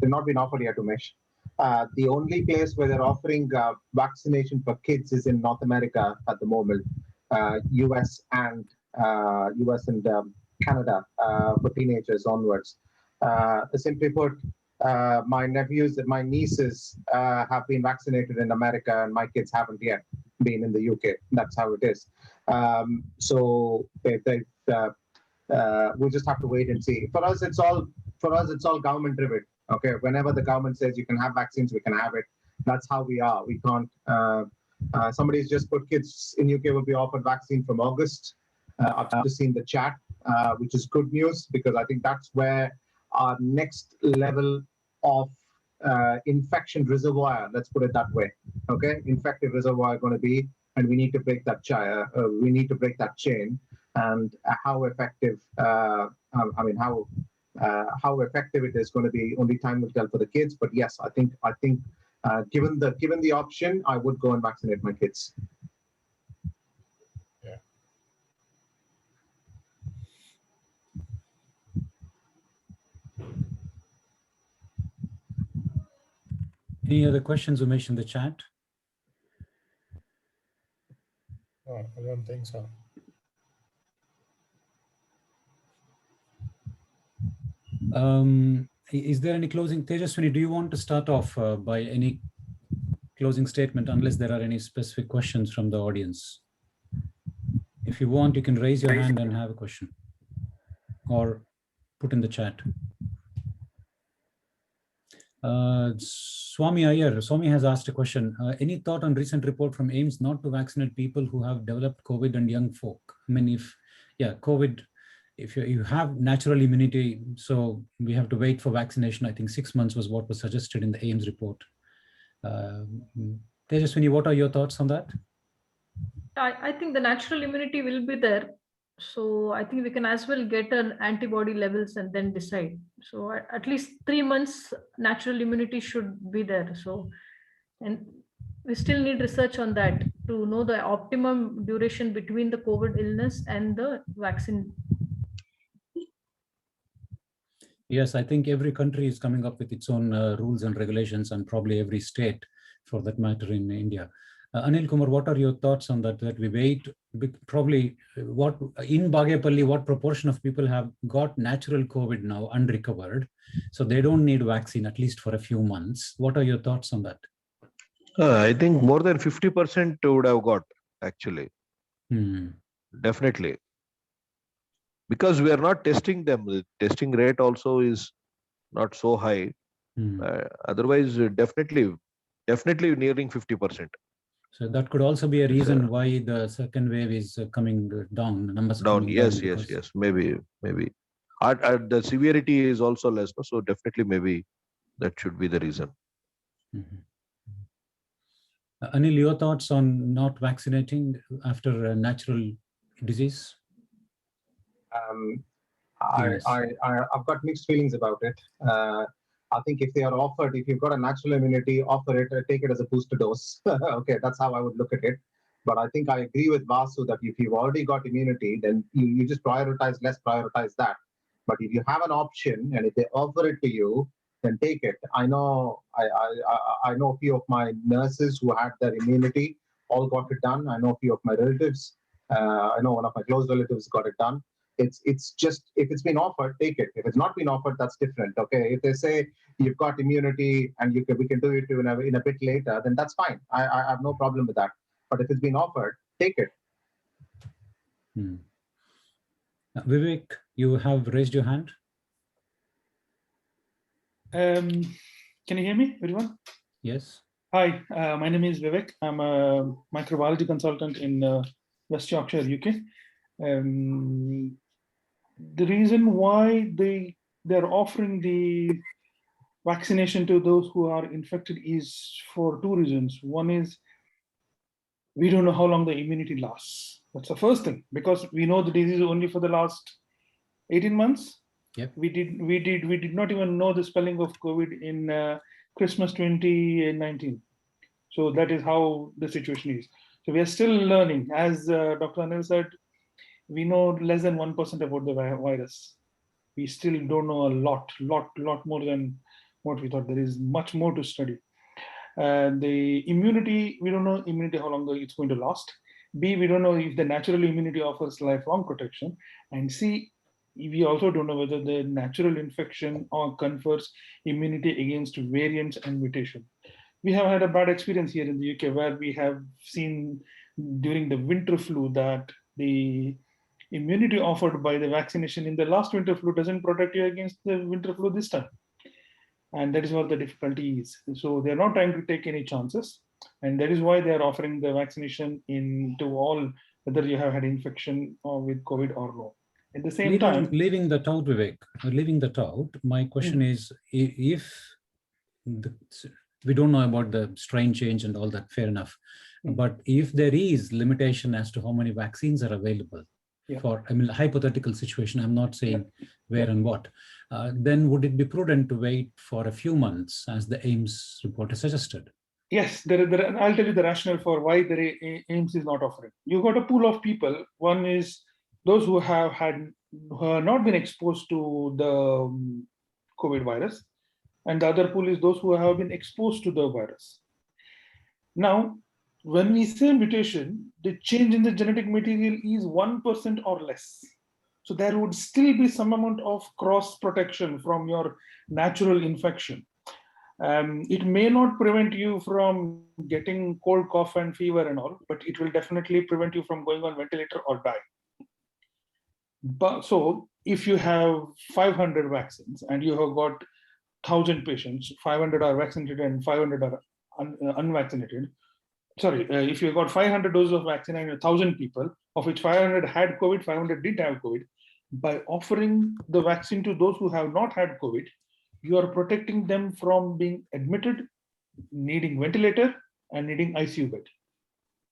They've not been offered yet, Umesh. The only place where they're offering vaccination for kids is in North America at the moment, US and Canada for teenagers onwards. Simply put, my nephews and my nieces have been vaccinated in America, and my kids haven't yet been in the UK. That's how it is. So we'll just have to wait and see. For us, it's all government driven. Okay, whenever the government says you can have vaccines, we can have it. That's how we are. We can't. Somebody's just put kids in UK will be offered vaccine from August. I've just seen the chat, which is good news, because I think that's where our next level of infection reservoir, let's put it that way. Okay, infective reservoir going to be, and we need to break that chain. And how effective, how effective it is going to be, only time will tell for the kids. But yes, I think given the option, I would go and vaccinate my kids. Yeah. Any other questions, Umesh, in the chat? Oh, I don't think so. Is there any closing? Tejaswini, do you want to start off by any closing statement, unless there are any specific questions from the audience? If you want, you can raise your hand and have a question, or put in the chat. Swami Iyer, Swami has asked a question. Any thought on recent report from AIIMS not to vaccinate people who have developed COVID and young folk? I mean, COVID, if you have natural immunity, so we have to wait for vaccination. I think 6 months was what was suggested in the AIIMS report. Tejaswini, what are your thoughts on that? I think the natural immunity will be there. So I think we can as well get an antibody levels and then decide. So at least 3 months natural immunity should be there. So, and we still need research on that to know the optimum duration between the COVID illness and the vaccine. Yes, I think every country is coming up with its own rules and regulations, and probably every state for that matter in India. Anil Kumar, what are your thoughts on that? That we wait, probably what in Bagepalli, what proportion of people have got natural COVID now unrecovered, so they don't need vaccine at least for a few months. What are your thoughts on that? I think more than 50% would have got, actually. Definitely. Because we are not testing them. The testing rate also is not so high. Otherwise, definitely nearing 50%. So that could also be a reason why the second wave is coming down. Numbers down. Yes. Maybe. The severity is also less. So definitely, maybe that should be the reason. Anil, your thoughts on not vaccinating after a natural disease? Yes. I've got mixed feelings about it. I think if they are offered, if you've got a natural immunity, offer it, take it as a booster dose. Okay, that's how I would look at it. But I think I agree with Vasu that if you've already got immunity, then you just prioritize that. But if you have an option and if they offer it to you, then take it. I know I know a few of my nurses who had their immunity, all got it done. I know a few of my relatives. I know one of my close relatives got it done. It's just, if it's been offered, take it. If it's not been offered, that's different. Okay, if they say you've got immunity and we can do it in a bit later, then that's fine. I have no problem with that. But if it's been offered, take it. Vivek, you have raised your hand. Can you hear me, everyone? Yes. Hi, my name is Vivek. I'm a microbiology consultant in West Yorkshire, UK. The reason why they're offering the vaccination to those who are infected is for two reasons. One is we don't know how long the immunity lasts. That's the first thing, because we know the disease only for the last 18 months. Yep. We did not even know the spelling of COVID in Christmas 2019. So that is how the situation is. So we are still learning. As Dr. Anil said, we know less than 1% about the virus. We still don't know a lot more than what we thought. There is much more to study. The immunity, we don't know immunity, how long it's going to last. B, we don't know if the natural immunity offers lifelong protection. And C, we also don't know whether the natural infection or confers immunity against variants and mutation. We have had a bad experience here in the UK where we have seen during the winter flu that the immunity offered by the vaccination in the last winter flu doesn't protect you against the winter flu this time. And that is what the difficulty is. So they're not trying to take any chances. And that is why they're offering the vaccination into all, whether you have had infection or with COVID or no. At the same time, leaving that out, Vivek, leaving that out, my question is, if we don't know about the strain change and all that, fair enough. But if there is limitation as to how many vaccines are available for, I mean, hypothetical situation, I'm not saying where and what, then would it be prudent to wait for a few months as the AIMS report has suggested? Yes, I'll tell you the rationale for why the AIMS is not offering. You've got a pool of people. One is those who have not been exposed to the COVID virus. And the other pool is those who have been exposed to the virus. Now, when we say mutation, the change in the genetic material is 1% or less. So there would still be some amount of cross protection from your natural infection. It may not prevent you from getting cold, cough, and fever and all, but it will definitely prevent you from going on ventilator or die. But so if you have 500 vaccines and you have got 1,000 patients, 500 are vaccinated and 500 are unvaccinated. Sorry, if you got 500 doses of vaccine and 1,000 people, of which 500 had COVID, 500 did have COVID, by offering the vaccine to those who have not had COVID, you are protecting them from being admitted, needing ventilator, and needing ICU bed.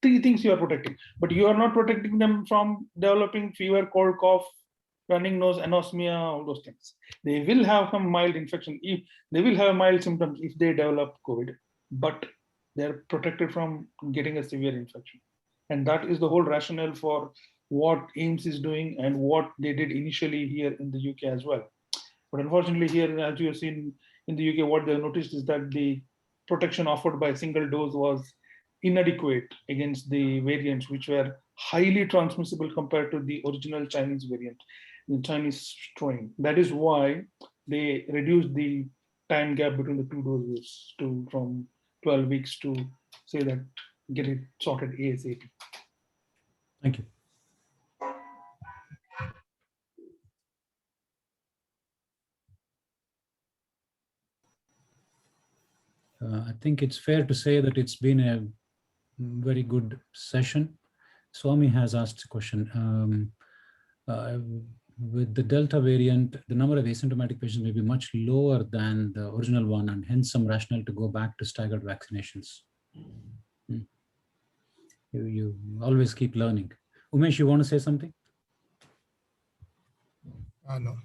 Three things you are protecting, but you are not protecting them from developing fever, cold, cough, running nose, anosmia, all those things. They will have some mild infection. If they will have mild symptoms if they develop COVID, but they're protected from getting a severe infection. And that is the whole rationale for what AIMS is doing and what they did initially here in the UK as well. But unfortunately here, as you have seen in the UK, what they noticed is that the protection offered by a single dose was inadequate against the variants, which were highly transmissible compared to the original Chinese variant, the Chinese strain. That is why they reduced the time gap between the two doses from 12 weeks to say that get it sorted ASAP. Thank you. I think it's fair to say that it's been a very good session. Swami has asked a question. With the Delta variant, the number of asymptomatic patients may be much lower than the original one, and hence some rationale to go back to staggered vaccinations. You always keep learning. Umesh, you want to say something? No.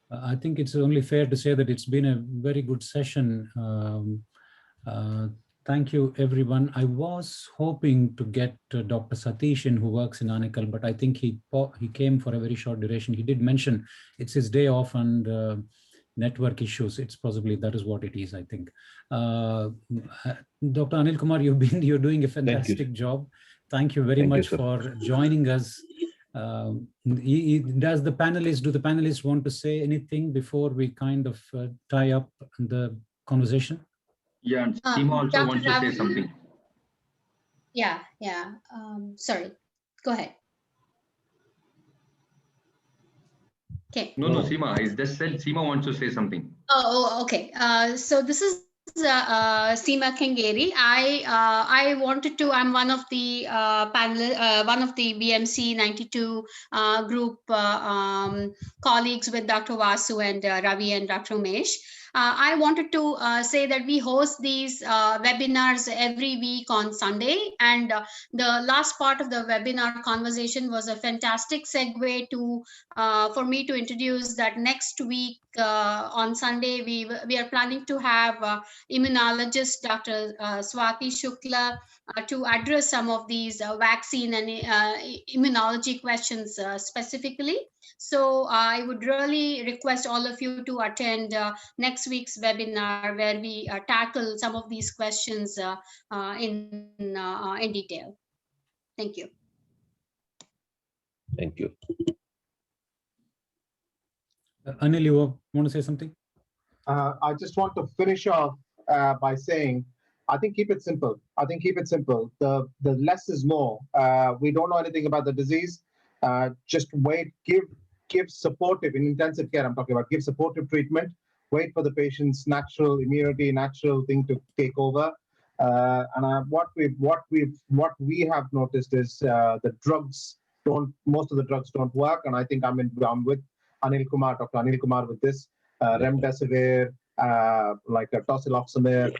I think it's only fair to say that it's been a very good session. Thank you, everyone. I was hoping to get Dr. Satishan, who works in Anikal, but I think he came for a very short duration. He did mention it's his day off and network issues. It's possibly that is what it is, I think. Dr. Anil Kumar, you're doing a fantastic job. Thank you very much for joining us. Do the panelists want to say anything before we kind of tie up the conversation? Yeah, and Seema also wants to say something. Yeah. Sorry, go ahead. Okay. No, Seema, is this said? Seema wants to say something. Oh, okay. So this is Seema Kengeri. I wanted to. I'm one of the one of the BMC 92 group colleagues with Dr. Vasu and Ravi and Dr. Umesh. I wanted to say that we host these webinars every week on Sunday, and the last part of the webinar conversation was a fantastic segue to for me to introduce that next week on Sunday we are planning to have immunologist Dr. Swati Shukla to address some of these vaccine and immunology questions specifically. So I would really request all of you to attend next week's webinar where we tackle some of these questions in detail. Thank you. Thank you. Anil, you want to say something? I just want to finish off by saying, I think keep it simple. The less is more. We don't know anything about the disease. Just wait, give supportive, in intensive care I'm talking about, give supportive treatment, wait for the patient's natural immunity, natural thing to take over. What we have noticed is most of the drugs don't work. And I think I'm with Anil Kumar, Dr. Anil Kumar with this, remdesivir, like tocilizumab,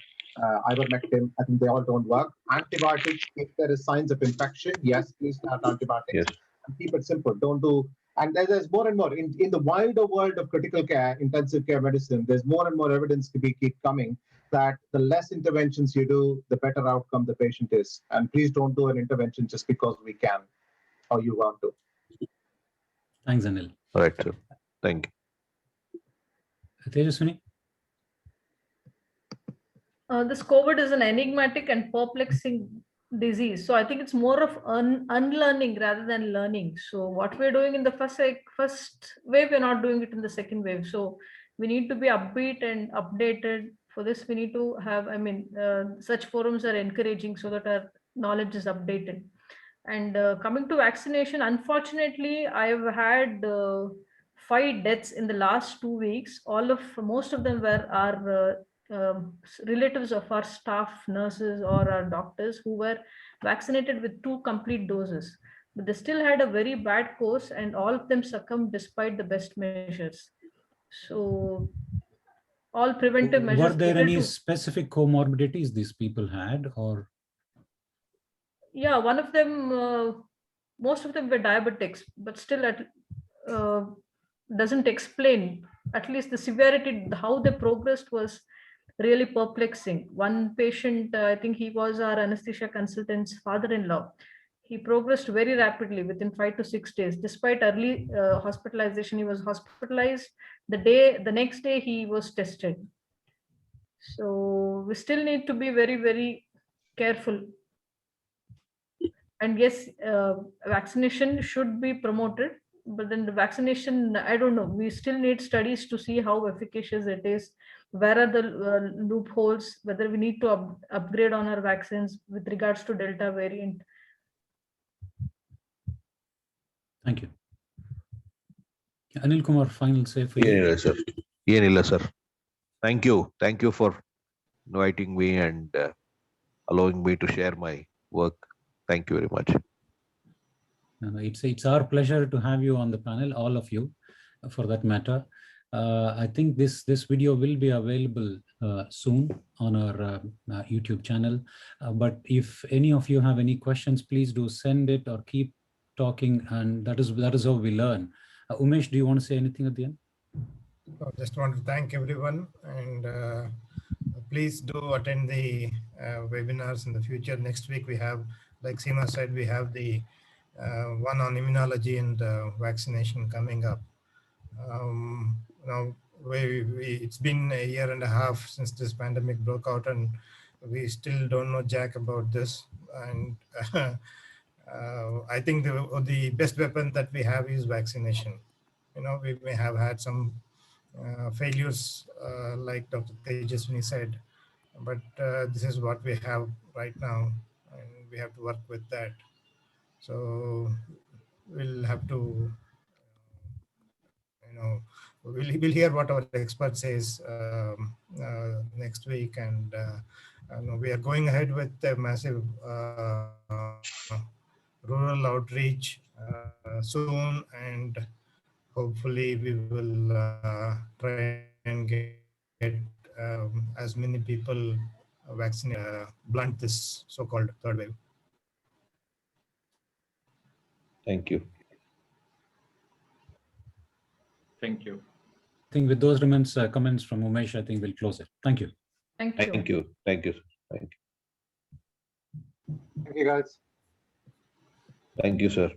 ivermectin, I think they all don't work. Antibiotics, if there is signs of infection, yes, please start antibiotics. Yes. And keep it simple. Don't do. And there's more and more in the wider world of critical care, intensive care medicine. There's more and more evidence to keep coming that the less interventions you do, the better outcome the patient is. And please don't do an intervention just because we can or you want to. Thanks, Anil. All right, sir. Thank you. Tejaswini? This COVID is an enigmatic and perplexing disease. So I think it's more of unlearning rather than learning. So what we're doing in the first wave, we're not doing it in the second wave. So we need to be upbeat and updated. For this, we need to have, such forums are encouraging so that our knowledge is updated. And coming to vaccination, unfortunately, I've had 5 deaths in the last 2 weeks. Most of them were our relatives of our staff nurses or our doctors who were vaccinated with 2 complete doses, but they still had a very bad course and all of them succumbed despite the best measures. So all preventive measures. Were there any specific comorbidities these people had, or? Yeah, one of them, most of them were diabetics, but still doesn't explain, at least the severity, how they progressed was really perplexing. One patient, I think he was our anesthesia consultant's father-in-law. He progressed very rapidly within 5 to 6 days. Despite early hospitalization, he was hospitalized. The next day he was tested. So we still need to be very, very careful. And yes, vaccination should be promoted, but then the vaccination, I don't know, we still need studies to see how efficacious it is. Where are the loopholes, whether we need to upgrade on our vaccines with regards to Delta variant. Thank you. Anil Kumar, final say for you. Yenila, sir. Thank you. Thank you for inviting me and allowing me to share my work. Thank you very much. It's our pleasure to have you on the panel, all of you, for that matter. I think this video will be available soon on our YouTube channel. But if any of you have any questions, please do send it or keep talking, and that is how we learn. Umesh, do you want to say anything at the end? I just want to thank everyone, and please do attend the webinars in the future. Next week we have, like Seema said, we have the one on immunology and vaccination coming up. Now it's been a year and a half since this pandemic broke out, and we still don't know jack about this. And I think the best weapon that we have is vaccination. You know, we may have had some failures, like Dr. Tejaswini said, but this is what we have right now, and we have to work with that. So we'll have to, we'll hear what our expert says next week, and we are going ahead with a massive rural outreach soon, and hopefully we will try and get as many people vaccinated, blunt this so-called third wave. Thank you. Thank you. I think with those comments from Umesh, I think we'll close it. Thank you. Thank you. Thank you. Thank you. Thank you. Thank you, guys. Thank you, sir.